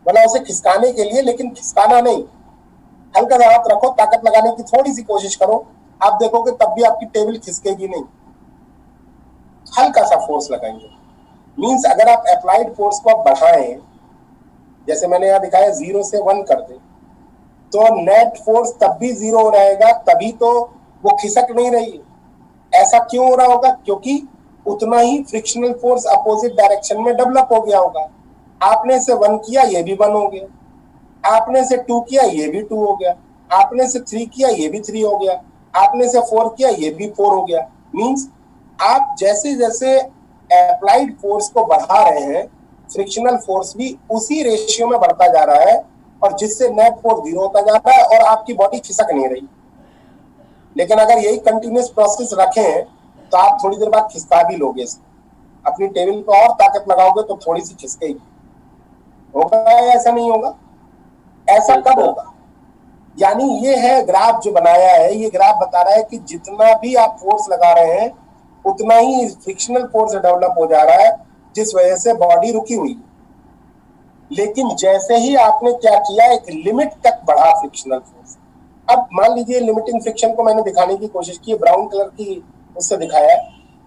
मतलब उसे खिसकाने के लिए, लेकिन खिसकाना नहीं, हल्का सा हाथ रखो, ताकत लगाने की थोड़ी सी कोशिश करो, आप देखोगे तब भी आपकी टेबल खिसकेगी नहीं, हल्का सा फोर्स लगाएंगे। मींस अगर आप अप्लाइड फोर्स को आप बढ़ाएं, जैसे मैंने यहाँ दिखाया 0 से 1 कर दे, तो नेट फोर्स तब भी 0 रहेगा, तभी तो वो खिसक नहीं रही। ऐसा क्यों हो रहा होगा? क्योंकि उतना ही फ्रिक्शनल फोर्स अपोजिट डायरेक्शन में डेवलप हो गया होगा। आपने से 1 किया, ये भी 1 हो गया, आपने से 2 किया, ये भी 2 हो गया, आपने से 3 किया, ये भी 3 हो गया, आपने से 4 किया, ये भी 4 हो गया। मींस आप जैसे जैसे अप्लाइड फोर्स को बढ़ा रहे हैं, फ्रिक्शनल फोर्स भी उसी रेशियो में बढ़ता जा रहा है, और जिससे नेट फोर्स 0 होता जा रहा है और आपकी बॉडी खिसक नहीं रही। लेकिन अगर यही कंटिन्यूस प्रोसेस रखें तो आप थोड़ी देर बाद खिसका भी लोगे इसको, अपनी टेबल पर और ताकत लगाओगे तो थोड़ी सी खिसकेगी। होगा या ऐसा नहीं होगा? ऐसा कब होगा? यानी ये है ग्राफ जो बनाया है, ये ग्राफ बता रहा है कि जितना भी आप फोर्स लगा रहे हैं उतना ही फ्रिक्शनल फोर्स डेवलप हो जा रहा है, जिस वजह से बॉडी रुकी हुई। लेकिन जैसे ही आपने क्या किया, एक लिमिट तक बढ़ा फ्रिक्शनल फोर्स। अब मान लीजिए लिमिटिंग फ्रिक्शन को मैंने दिखाने की कोशिश की, ब्राउन कलर की उससे दिखाया है।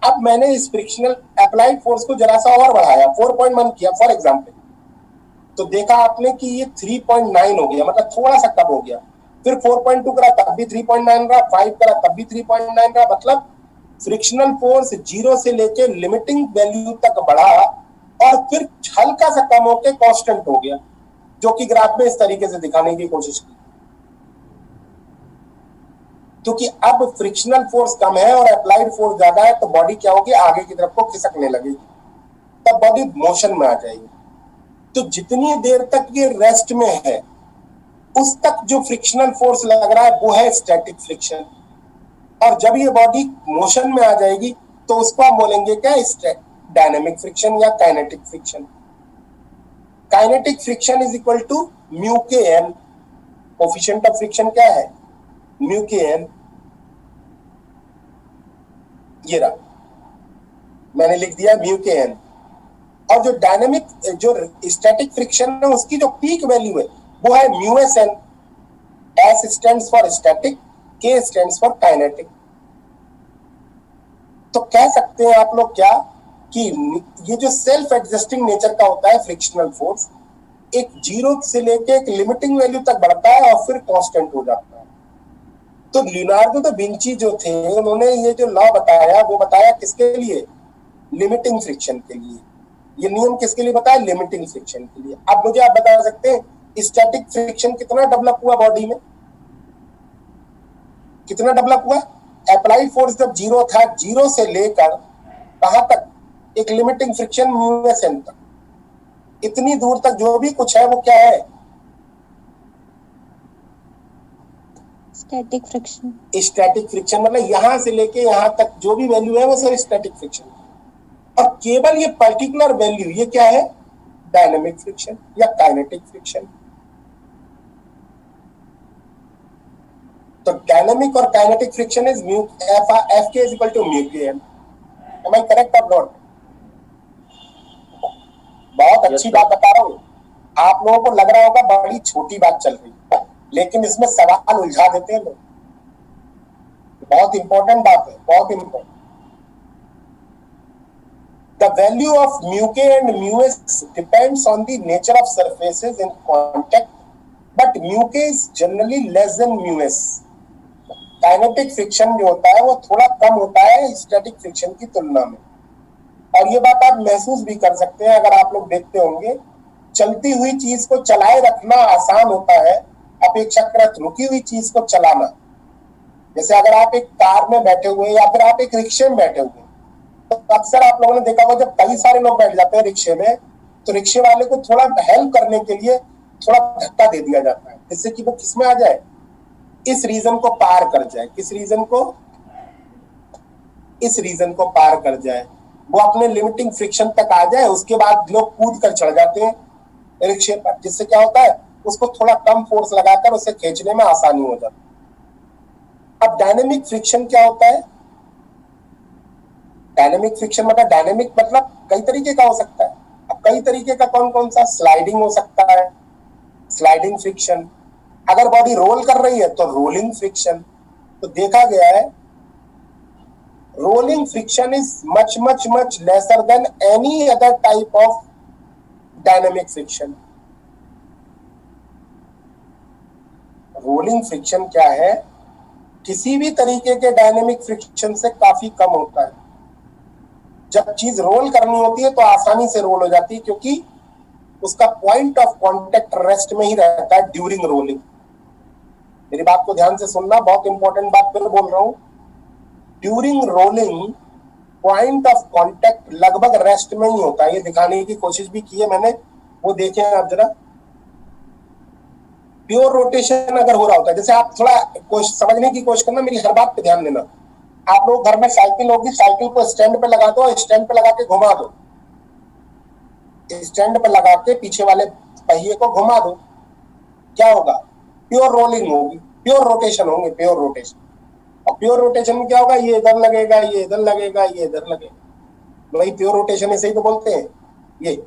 अब मैंने इस फ्रिक्शनल अप्लाइड फोर्स को जरा सा और बढ़ाया, 4.1 किया फॉर एग्जाम्पल, तो देखा आपने कि ये 3.9 हो गया, मतलब थोड़ा सा कम हो गया। फिर 4.2 करा तब भी 3.9 रहा, 5 करा तब भी 3.9 रहा, मतलब फ्रिक्शनल फोर्स 0 से लेके लिमिटिंग वैल्यू तक बढ़ा और फिर हल्का सा कम होके कांस्टेंट हो गया, जो कि ग्राफ में इस तरीके से दिखाने की कोशिश की। क्योंकि अब फ्रिक्शनल फोर्स कम है और अप्लाइड फोर्स ज्यादा है, तो बॉडी क्या होगी, आगे की तरफ को खिसकने लगेगी, तब बॉडी मोशन में आ जाएगी। तो जितनी देर तक ये रेस्ट में है उस तक जो फ्रिक्शनल फोर्स लग रहा है वो है स्टैटिक फ्रिक्शन, और जब ये बॉडी मोशन में आ जाएगी तो उसको हम बोलेंगे क्या, डायनेमिक फ्रिक्शन या kinetic friction. Kinetic friction is equal to mu k n. Coefficient of friction क्या है, म्यू के एन। ये रहा, मैंने लिख दिया म्यू के एन। और जो डायनेमिक, जो स्टैटिक फ्रिक्शन है, उसकी जो पीक वैल्यू है वो है mu s n. S stands for static, k stands for kinetic. तो कह सकते हैं आप लोग क्या कि ये जो सेल्फ एडजस्टिंग नेचर का होता है फ्रिक्शनल फोर्स, एक 0 से लेके एक लिमिटिंग वैल्यू तक बढ़ता है और फिर कांस्टेंट हो जाता है। तो लियोनार्डो दा विंची जो थे, उन्होंने ये जो लॉ बताया वो बताया किसके लिए, लिमिटिंग फ्रिक्शन के लिए। ये नियम किसके लिए बताया, लिमिटिंग फ्रिक्शन के लिए। अब मुझे आप बता सकते हैं स्टैटिक फ्रिक्शन कितना डेवलप हुआ बॉडी में, कितना डेवलप हुआ? अप्लाइड फोर्स जब 0 था, 0 से लेकर कहां तक, एक limiting friction mu s n तक, इतनी दूर तक जो भी कुछ है वो क्या है, स्टैटिक फ्रिक्शन। Static friction. मतलब यहां से लेके यहां तक जो भी वैल्यू है वो सब स्टैटिक फ्रिक्शन। और केवल ये पर्टिकुलर वैल्यू, ये क्या है, डायनेमिक फ्रिक्शन या काइनेटिक फ्रिक्शन। तो डायनेमिक और kinetic friction is mu F के is equal to mu k N. M I correct और नॉट? बहुत अच्छी बात बता रहा हूँ। आप लोगों को लग रहा होगा बड़ी छोटी बात चल रही है, लेकिन इसमें सवाल उलझा देते हैं लोग। बहुत इंपॉर्टेंट बात है, बहुत important. The value of mu k and mu s depends on the nature of surfaces in contact, but mu k is generally less than mu s. Kinetic friction जो होता है वो थोड़ा कम होता है स्टैटिक फ्रिक्शन की तुलना में, और ये बात आप महसूस भी कर सकते हैं अगर आप लोग देखते होंगे। चलती हुई चीज को चलाए रखना आसान होता है, अपेक्षाकृत रुकी हुई चीज को चलाना। जैसे अगर आप एक कार में बैठे हुए या फिर आप एक रिक्शे में बैठे हुए, तो अक्सर आप लोगों ने देखा होगा जब कई सारे लोग बैठ जाते हैं रिक्शे में, तो रिक्शे वाले को थोड़ा हेल्प करने के लिए थोड़ा धक्का दे दिया जाता है, जिससे कि वो किसमें आ जाए, इस रीजन को पार कर जाए। किस रीजन को, इस रीजन को पार कर जाए, वो अपने लिमिटिंग फ्रिक्शन तक आ जाए। उसके बाद लोग कूद कर चढ़ जाते हैं रिक्शे पर, जिससे क्या होता है, उसको थोड़ा कम फोर्स लगाकर उसे खींचने में आसानी हो जाती है। अब डायनेमिक फ्रिक्शन क्या होता है? डायनेमिक फ्रिक्शन मतलब, डायनेमिक मतलब कई तरीके का हो सकता है। अब अब कई तरीके का कौन कौन सा, स्लाइडिंग हो सकता है, स्लाइडिंग फ्रिक्शन, अगर बॉडी रोल कर रही है तो रोलिंग फ्रिक्शन। तो देखा गया है rolling friction is much much much lesser than any other type of dynamic friction. Rolling friction क्या है, किसी भी तरीके के डायनेमिक फ्रिक्शन से काफी कम होता है। जब चीज रोल करनी होती है तो आसानी से रोल हो जाती है, क्योंकि उसका पॉइंट ऑफ कांटेक्ट रेस्ट में ही रहता है ड्यूरिंग रोलिंग। मेरी बात को ध्यान से सुनना, बहुत इंपॉर्टेंट बात फिर बोल रहा हूं। During rolling point of contact लगभग रेस्ट में ही होता है। ये दिखाने की कोशिश भी की है मैंने, वो देखें आप जरा। प्योर रोटेशन अगर हो रहा होता है, जैसे आप थोड़ा समझने की कोशिश करना, मेरी हर बात पे ध्यान देना। आप लोग घर में साइकिल होगी, साइकिल को स्टैंड पे लगा दो, स्टैंड पे लगा के घुमा दो, स्टैंड पे लगा के पीछे वाले पहिए को घुमा दो, क्या होगा? प्योर रोलिंग होगी, प्योर रोटेशन होंगे, प्योर रोटेशन। और प्योर रोटेशन में क्या होगा? ये इधर लगेगा, ये इधर लगेगा, ये इधर लगेगा। वही प्योर रोटेशन इसे ही तो बोलते हैं। ये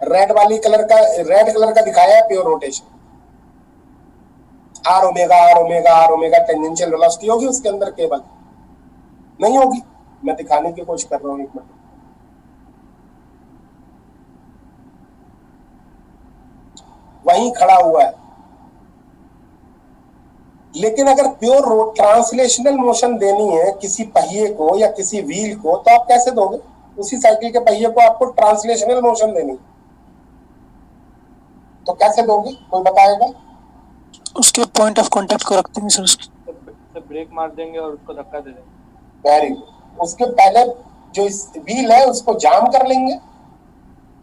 रेड कलर का दिखाया है pure rotation. R omega tangential velocity होगी उसके अंदर, केवल नहीं होगी। मैं दिखाने की कोशिश कर रहा हूं, एक मिनट। वहीं खड़ा हुआ है। लेकिन अगर प्योर ट्रांसलेशनल मोशन देनी है किसी पहिए को या किसी व्हील को, तो आप कैसे दोगे? उसी साइकिल के पहिए को आपको ट्रांसलेशनल मोशन देनी है, तो कैसे दोगे? कोई बताएगा? उसके पॉइंट ऑफ कांटेक्ट को रख देंगे सर, उसके ब्रेक मार देंगे और उसको धक्का दे देंगे। Very good. उसके पहले जो व्हील है उसको जाम कर लेंगे,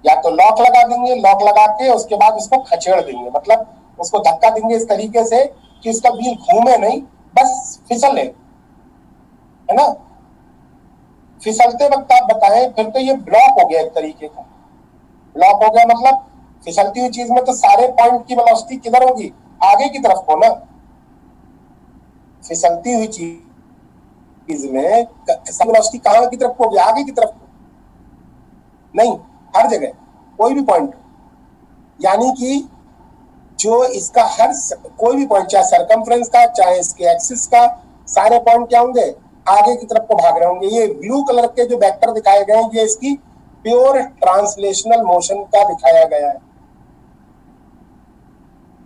या तो लॉक लगा देंगे, लॉक लगा के उसके बाद उसको खचेड़ देंगे, मतलब उसको धक्का देंगे इस तरीके से कि उसका व्हील घूमे नहीं, बस फिसले, है ना? फिसलते वक्त आप बताएं, फिर तो ये ब्लॉक हो गया एक तरीके का। ब्लॉक हो गया मतलब फिसलती हुई चीज में तो सारे पॉइंट की वेलोसिटी किधर होगी? आगे की तरफ हो ना। फिसलती हुई चीज में वेलोसिटी कहां की तरफ होगी? आगे की तरफ नहीं, हर जगह कोई भी पॉइंट। यानी कि जो इसका हर कोई भी पॉइंट, चाहे सरकमफ्रेंस का, चाहे इसके एक्सिस का, सारे पॉइंट क्या होंगे? आगे की तरफ को भाग रहे होंगे। ये ब्लू कलर के जो वेक्टर दिखाए गए हैं, ये इसकी प्योर ट्रांसलेशनल मोशन का दिखाया गया है।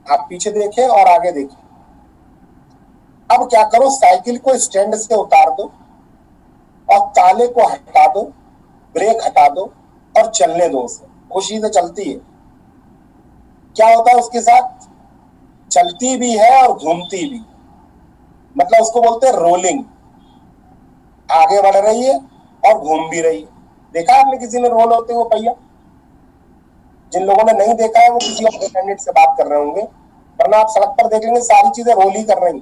आप पीछे देखें और आगे देखें। अब क्या करो, साइकिल को स्टैंड से उतार दो और ताले को हटा दो, ब्रेक हटा दो और चलने दो उसे। खुशी से चलती है। क्या होता है उसके साथ? चलती भी है और घूमती भी, मतलब उसको बोलते हैं रोलिंग। आगे बढ़ रही है और घूम भी रही है। देखा आपने किसी ने रोल होते हुए पहिया? जिन लोगों ने नहीं देखा है वो किसी और कैंडिडेट से बात कर रहे होंगे, वरना आप सड़क पर देख लेंगे सारी चीजें रोल ही कर रही।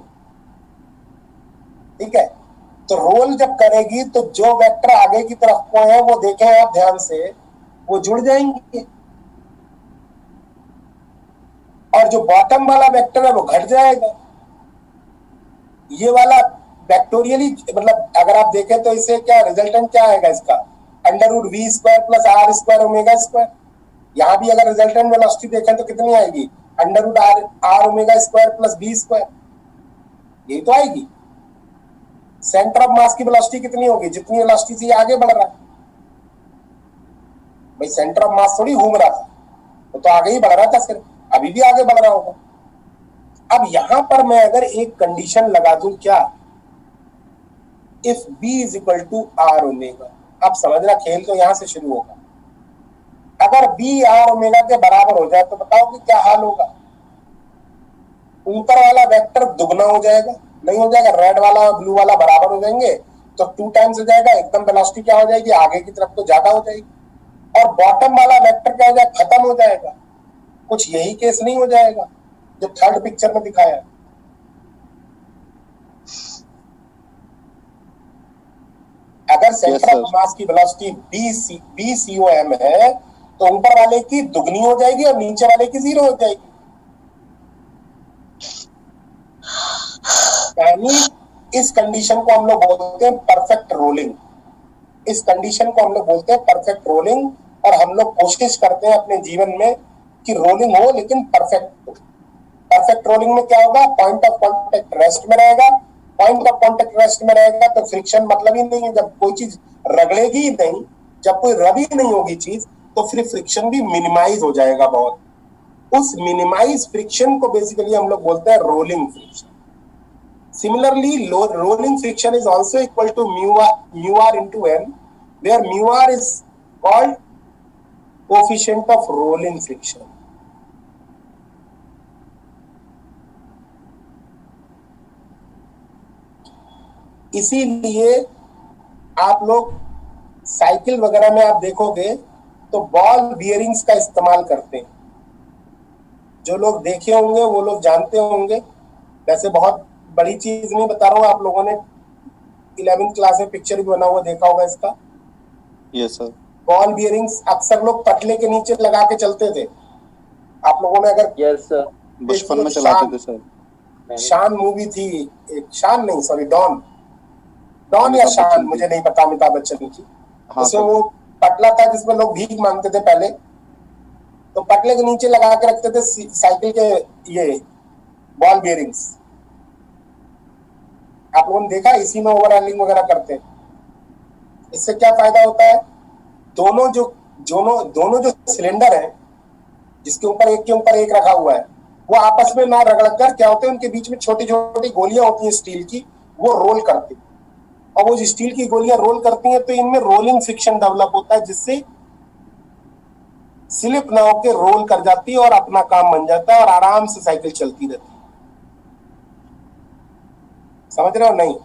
ठीक है, तो रोल जब करेगी तो जो वेक्टर आगे की तरफ को है वो देखें आप ध्यान से, वो जुड़ जाएंगे, और जो बॉटम वाला वेक्टर है वो घट जाएगा। ये वाला वेक्टोरियली, मतलब अगर आप देखें तो इसे क्या रिजल्टेंट क्या आएगा इसका? √v² plus r² omega square. यहां भी अगर रिजल्टेंट वेलोसिटी देखें तो कितनी आएगी? √r omega plus v²। यही तो आएगी। सेंटर ऑफ मास की वेलोसिटी कितनी होगी? जितनी वेलोसिटी से आगे बढ़ रहा है। भाई सेंटर ऑफ मास थोड़ी घूम रहा था, वो तो आगे ही बढ़ रहा था, सिर्फ अभी भी आगे बढ़ रहा होगा। अब यहां पर मैं अगर एक कंडीशन लगा दूं, क्या? If b = r omega. अब समझना, खेल तो यहां से शुरू होगा। अगर b r ओमेगा के बराबर हो जाए तो बताओ कि क्या हाल होगा? ऊपर वाला वेक्टर दुगना हो जाएगा, नहीं हो जाएगा? रेड वाला और ब्लू वाला बराबर हो जाएंगे तो 2 टाइम्स हो जाएगा। एकदम वेलोसिटी क्या हो जाएगी? आगे की तरफ तो ज्यादा हो जाएगी। और बॉटम वाला वेक्टर क्या हो जाएगा? खत्म हो जाएगा। कुछ यही केस नहीं हो जाएगा जो थर्ड पिक्चर में दिखाया है? अगर सेंटर ऑफ मास की वेलोसिटी BCOM है तो ऊपर वाले की दुगनी हो जाएगी और नीचे वाले की 0 हो जाएगी। यानी इस कंडीशन को हम लोग बोलते हैं परफेक्ट रोलिंग। इस कंडीशन को हम लोग बोलते हैं परफेक्ट रोलिंग। और हम लोग कोशिश करते हैं अपने जीवन में कि रोलिंग हो लेकिन परफेक्ट हो। परफेक्ट रोलिंग में क्या होगा, पॉइंट ऑफ कांटेक्ट रेस्ट में रहेगा। पॉइंट ऑफ कांटेक्ट रेस्ट में रहेगा तो फ्रिक्शन मतलब ही नहीं है। जब कोई चीज रगड़ेगी ही नहीं, जब कोई रबी नहीं होगी चीज, तो फिर फ्रिक्शन भी मिनिमाइज हो जाएगा बहुत। उस मिनिमाइज फ्रिक्शन को बेसिकली हम लोग बोलते हैं rolling friction. Similarly, rolling friction is also equal to mu r into n, where mu r is called coefficient of rolling friction. इसीलिए आप लोग साइकिल वगैरह में आप देखोगे तो बॉल बियरिंग्स का इस्तेमाल करते हैं। जो लोग देखे होंगे वो लोग जानते होंगे। वैसे बहुत बड़ी चीज नहीं बता रहा हूँ, आप लोगों ने 11th क्लास में पिक्चर भी बना हुआ देखा होगा इसका। Yes sir. बॉल बियरिंग्स अक्सर लोग पटले के नीचे लगा के चलते थे। आप लोगों ने अगर यस सर, बचपन में चलाते थे सर। शान मूवी थी, एक शान नहीं सॉरी डॉन या शान, मुझे नहीं पता, अमिताभ बच्चन की। हाँ उसमें सर। वो पटला था जिसमें लोग भीख मांगते थे पहले, तो पटले के नीचे लगा के रखते थे साइकिल के ये बॉल बियरिंग्स। आप लोगों ने देखा, इसी में ओवरहैंडलिंग वगैरह करते हैं। इससे क्या फायदा होता है, दोनों जो सिलेंडर हैं, जिसके ऊपर एक के ऊपर एक रखा हुआ है, वो आपस में ना रगड़ कर क्या होते हैं, उनके बीच में छोटी छोटी गोलियां होती हैं स्टील की, वो रोल करती हैं। और वो जो स्टील की गोलियां रोल करती हैं तो इनमें रोलिंग फ्रिक्शन डेवलप होता है, जिससे स्लिप ना होकर रोल कर जाती है और अपना काम बन जाता है और आराम से साइकिल चलती रहती है। समझ रहे हो नहीं?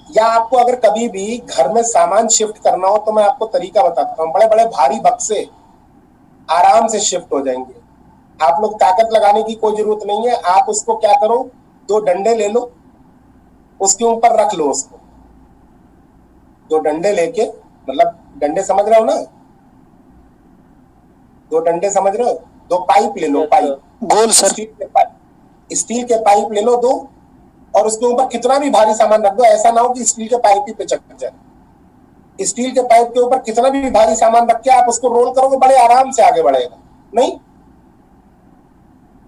या आपको अगर कभी भी घर में सामान शिफ्ट करना हो तो मैं आपको तरीका बताता हूँ। बड़े बड़े भारी बक्से आराम से शिफ्ट हो जाएंगे। आप लोग ताकत लगाने की कोई जरूरत नहीं है। आप उसको क्या करो, 2 डंडे ले लो, उसके ऊपर रख लो उसको। 2 डंडे लेके, मतलब डंडे समझ रहे हो ना, 2 डंडे समझ रहे हो, 2 पाइप ले लो, पाइप गोल सर। स्टील के पाइप ले लो 2, और उसके ऊपर कितना भी भारी सामान रख दो। ऐसा ना हो कि स्टील के पाइप ही पे चढ़ जाए। स्टील के पाइप के ऊपर कितना भी भारी सामान रख के आप उसको रोल करोगे, बड़े आराम से आगे बढ़ेगा। नहीं,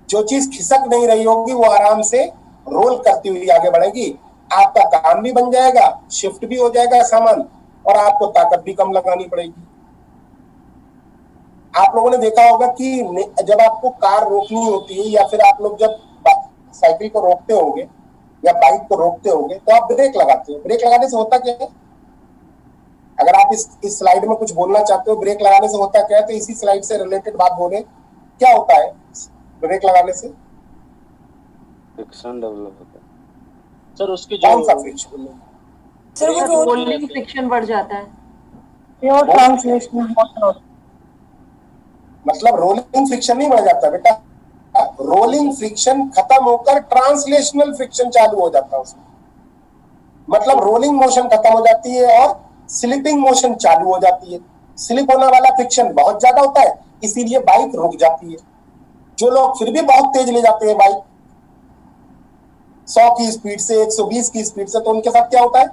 जो चीज खिसक नहीं रही होगी वो आराम से रोल करती हुई आगे बढ़ेगी। आपका काम भी बन जाएगा, शिफ्ट भी हो जाएगा सामान, और आपको ताकत भी कम लगानी पड़ेगी। आप लोगों ने देखा होगा कि जब आपको कार रोकनी होती है, या फिर आप लोग जब साइकिल को रोकते होंगे या बाइक को रोकते होंगे, तो आप ब्रेक लगाते हो। ब्रेक लगाने से होता क्या है, अगर आप इस स्लाइड में कुछ बोलना चाहते हो, ब्रेक लगाने से होता क्या है, तो इसी स्लाइड से रिलेटेड बात बोले। क्या होता है ब्रेक लगाने से? फ्रिक्शन डेवलप होता है सर। उसकी कौन सा फ्रिक्शन? सर वो रोलिंग फ्रिक्शन बढ़ जाता है। प्योर ट्रांसलेशनल मतलब रोलिंग फ्रिक्शन नहीं बढ़ जाता बेटा, रोलिंग फ्रिक्शन खत्म होकर ट्रांसलेशनल फ्रिक्शन चालू हो जाता है उसमें। मतलब रोलिंग मोशन खत्म हो जाती है और स्लिपिंग मोशन चालू हो जाती है। स्लिप होने वाला फ्रिक्शन बहुत ज्यादा होता है, इसीलिए बाइक रुक जाती है। जो लोग फिर भी बहुत तेज ले जाते हैं बाइक 100 की स्पीड से, 120 की स्पीड से, तो उनके साथ क्या होता है,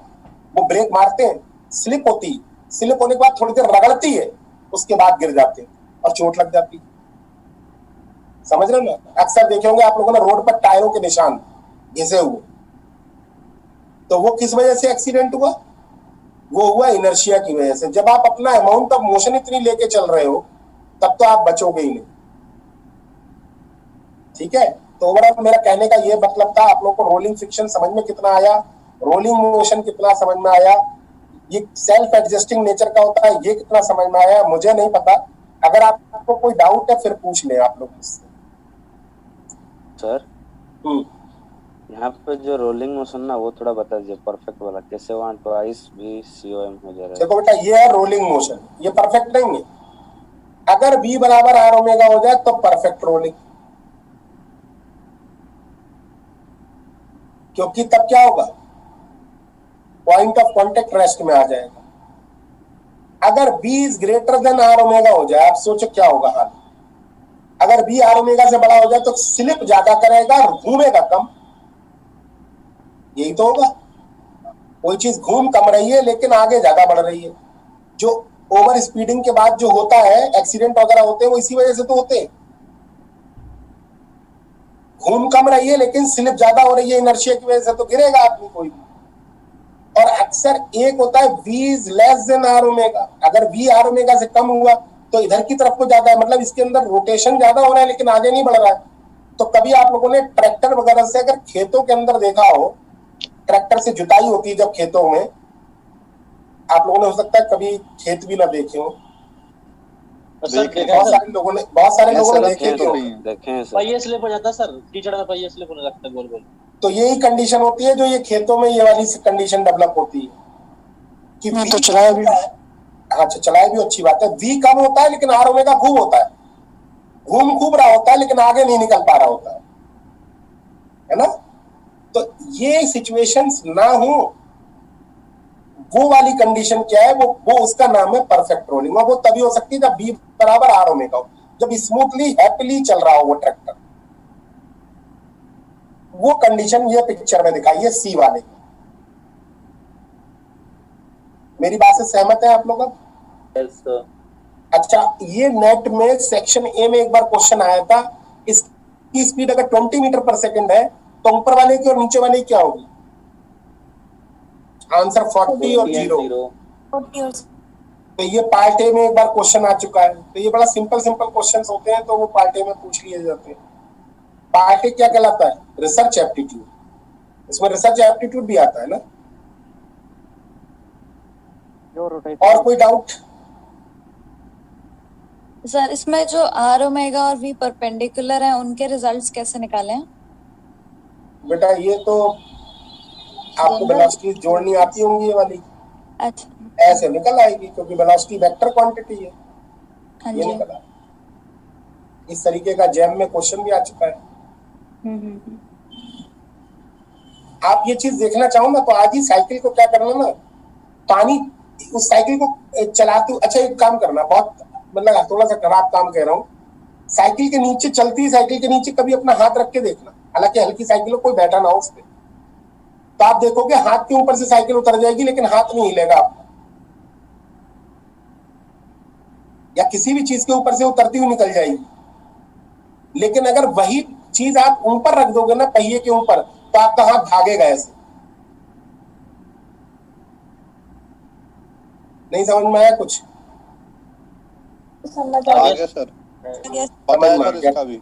वो ब्रेक मारते हैं, स्लिप होती है, स्लिप होने के बाद थोड़ी देर रगड़ती है, उसके बाद गिर जाते हैं और चोट लग जाती है। समझ रहे हो ना? अक्सर देखे होंगे आप लोगों ने रोड पर टायरों के निशान घिसे हुए, तो वो किस वजह से एक्सीडेंट हुआ? वो हुआ इनर्शिया की वजह से। जब आप अपना अमाउंट ऑफ मोशन इतनी लेके चल रहे हो, तब तो आप बचोगे ही नहीं। ठीक है, तो ओवरऑल मेरा कहने का ये मतलब था, आप लोग को रोलिंग फ्रिक्शन समझ में कितना आया, रोलिंग मोशन कितना समझ में आया, ये सेल्फ एडजस्टिंग नेचर का होता है, ये कितना समझ में आया, मुझे नहीं पता। अगर आपको कोई डाउट है फिर पूछ ले आप लोग मुझसे। सर। यहाँ पे जो रोलिंग मोशन ना, वो थोड़ा बता दीजिए परफेक्ट वाला, कैसे वहाँ ट्वाइस भी COM हो जा रहा है। देखो बेटा, ये है रोलिंग मोशन, ये परफेक्ट नहीं है। अगर B बराबर R ओमेगा हो जाए तो परफेक्ट रोलिंग, क्योंकि तब क्या होगा, पॉइंट ऑफ कांटेक्ट रेस्ट में आ जाएगा। अगर B is greater than R omega हो जाए, आप सोचो क्या होगा हाल। अगर B R ओमेगा से बड़ा हो जाए तो स्लिप ज्यादा करेगा और घूमेगा कम, यही तो होगा। कोई चीज घूम कम रही है लेकिन आगे ज्यादा बढ़ रही है। जो ओवर स्पीडिंग के बाद जो होता है, एक्सीडेंट वगैरह होते हैं, वो इसी वजह से तो होते हैं। घूम कम रही है लेकिन स्लिप ज्यादा हो रही है, इनर्शिया की वजह से, तो गिरेगा आदमी कोई भी। और अक्सर एक होता है v is less than r omega. अगर v आर ओमेगा से कम हुआ तो इधर की तरफ को ज्यादा है, मतलब इसके अंदर रोटेशन ज्यादा हो रहा है लेकिन आगे नहीं बढ़ रहा है। तो कभी आप लोगों ने ट्रैक्टर वगैरह से अगर खेतों के अंदर देखा हो, ट्रैक्टर से जुताई होती है जब खेतों में, आप लोगों ने हो सकता है कभी खेत भी ना देखे हो। बहुत सारे लोगों ने देखे तो देखे हैं सर। पहिया स्लिप हो जाता है सर, कीचड़ में पहिया स्लिप होने लगता है गोल गोल। तो यही कंडीशन होती है जो ये खेतों में ये वाली कंडीशन डेवलप होती है कि तो चलाया भी। हाँ, चलाए भी अच्छी बात है। वी कम होता है लेकिन आर ओमेगा खूब होता है, घूम खूब रहा होता है लेकिन आगे नहीं निकल पा रहा होता है ना। तो ये सिचुएशंस ना हो, वो वाली कंडीशन क्या है, वो उसका नाम है परफेक्ट रोलिंग। और वो तभी हो सकती है जब बी बराबर आर ओमेगा हो, जब स्मूथली हैप्पीली चल रहा हो वो ट्रैक्टर। वो कंडीशन ये पिक्चर में दिखाई है सी वाले। मेरी बात से सहमत है आप लोग? Yes sir. अच्छा, ये नेट में सेक्शन ए में एक बार क्वेश्चन आया था, इसकी स्पीड अगर 20 मीटर पर सेकंड है तो ऊपर वाले की और नीचे वाले की क्या होगी? आंसर 40 और 0। तो ये पार्ट ए में एक बार क्वेश्चन आ चुका है। तो ये बड़ा सिंपल क्वेश्चंस होते हैं, तो वो पार्ट ए में पूछ लिए जाते हैं। पार्ट ए क्या कहलाता है? Research aptitude. इसमें रिसर्च एप्टीट्यूड भी आता है ना। और कोई डाउट? सर इसमें जो आर ओमेगा और वी परपेंडिकुलर हैं, उनके रिजल्ट्स कैसे निकालें? बेटा ये तो आपको वेलोसिटी जोड़नी आती होंगी ये वाली। अच्छा, ऐसे निकल आएगी क्योंकि वेलोसिटी वेक्टर क्वांटिटी है। हाँ ये जी। निकला। इस तरीके का जैम में क्वेश्चन भी आ चुका है। आप ये चीज देखना चाहो ना तो आज ही साइकिल को क्या करना ना, पानी उस साइकिल को चलाते। अच्छा एक काम करना, बहुत मतलब थोड़ा सा खराब काम कह रहा हूँ, साइकिल के नीचे, चलती साइकिल के नीचे कभी अपना हाथ रख के देखना। हालांकि हल्की साइकिल हो, कोई बैठा ना हो उस पर, तो आप देखोगे हाथ के ऊपर से साइकिल उतर जाएगी लेकिन हाथ नहीं हिलेगा आपका। या किसी भी चीज के ऊपर से उतरती हुई निकल जाएगी। लेकिन अगर वही चीज आप ऊपर रख दोगे ना पहिए के ऊपर, तो आपका हाथ भागेगा ऐसे। नहीं समझ में आया कुछ? समझ आ आ गया सर। गया। पता है सर इसका भी।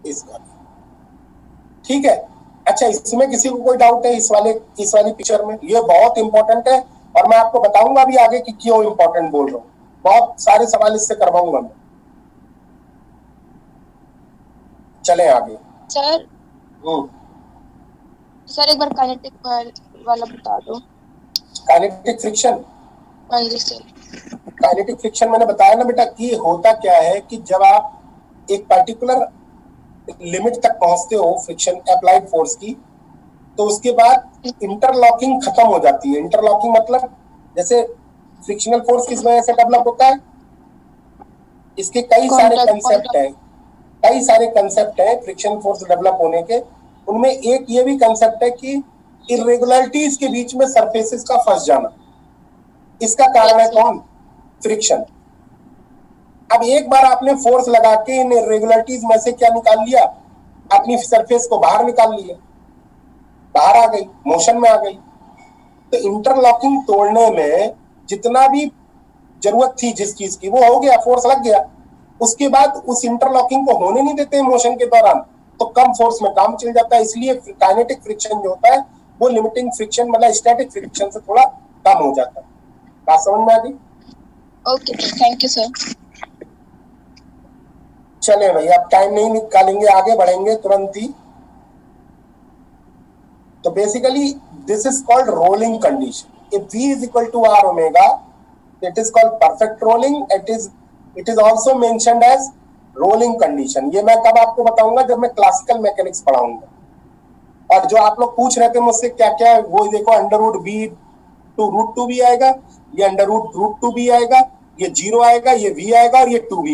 इसका ठीक है। अच्छा, इसमें किसी को कोई डाउट है इस वाली पिक्चर में? ये बहुत इंपॉर्टेंट है और मैं आपको बताऊंगा अभी आगे कि क्यों इंपॉर्टेंट बोल रहा हूँ। बहुत सारे सवाल इससे करवाऊंगा मैं। चले आगे। सर सर एक बार काइनेटिक वाला बता दो। Kinetic friction. हाँ जी सर। काइनेटिक फ्रिक्शन मैंने बताया ना बेटा कि होता क्या है कि जब आप एक पर्टिकुलर लिमिट तक पहुंचते हो फ्रिक्शन अप्लाइड फोर्स की, तो उसके बाद इंटरलॉकिंग खत्म हो जाती है। इंटरलॉकिंग मतलब जैसे फ्रिक्शनल फोर्स किस वजह से डेवलप होता है, इसके कई सारे कंसेप्ट हैं फ्रिक्शन फोर्स डेवलप होने के। उनमें एक ये भी कंसेप्ट है कि इरेगुलरिटीज के बीच में सरफेसेस का फंस जाना। इसका कारण है कौन? फ्रिक्शन। अब एक बार आपने फोर्स लगा के इन इरेगुलरिटीज में से क्या निकाल लिया, अपनी सरफेस को बाहर निकाल लिया, बाहर आ गई, मोशन में आ गई। तो इंटरलॉकिंग तोड़ने में जितना भी जरूरत थी जिस चीज की, वो हो गया, फोर्स लग गया। उसके बाद उस इंटरलॉकिंग को होने नहीं देते मोशन के दौरान, तो कम फोर्स में काम चल जाता है। इसलिए काइनेटिक फ्रिक्शन जो होता है वो लिमिटिंग फ्रिक्शन मतलब स्टैटिक फ्रिक्शन से थोड़ा कम हो जाता है। बात समझ में आ गई? Okay thank you sir. चले भाई, अब टाइम नहीं निकालेंगे, आगे बढ़ेंगे तुरंत ही। तो basically this is called rolling condition. If v is equal to r omega, it is called perfect rolling. It is also mentioned as rolling condition. ये मैं कब आपको बताऊंगा? जब मैं क्लासिकल मैकेनिक्स पढ़ाऊंगा। और जो आप लोग पूछ रहे थे मुझसे क्या क्या, वो देखो under root b to root 2 भी आएगा, ये अंडर रूट 2 भी आएगा, ये 0 आएगा, ये v आएगा और ये 2 भी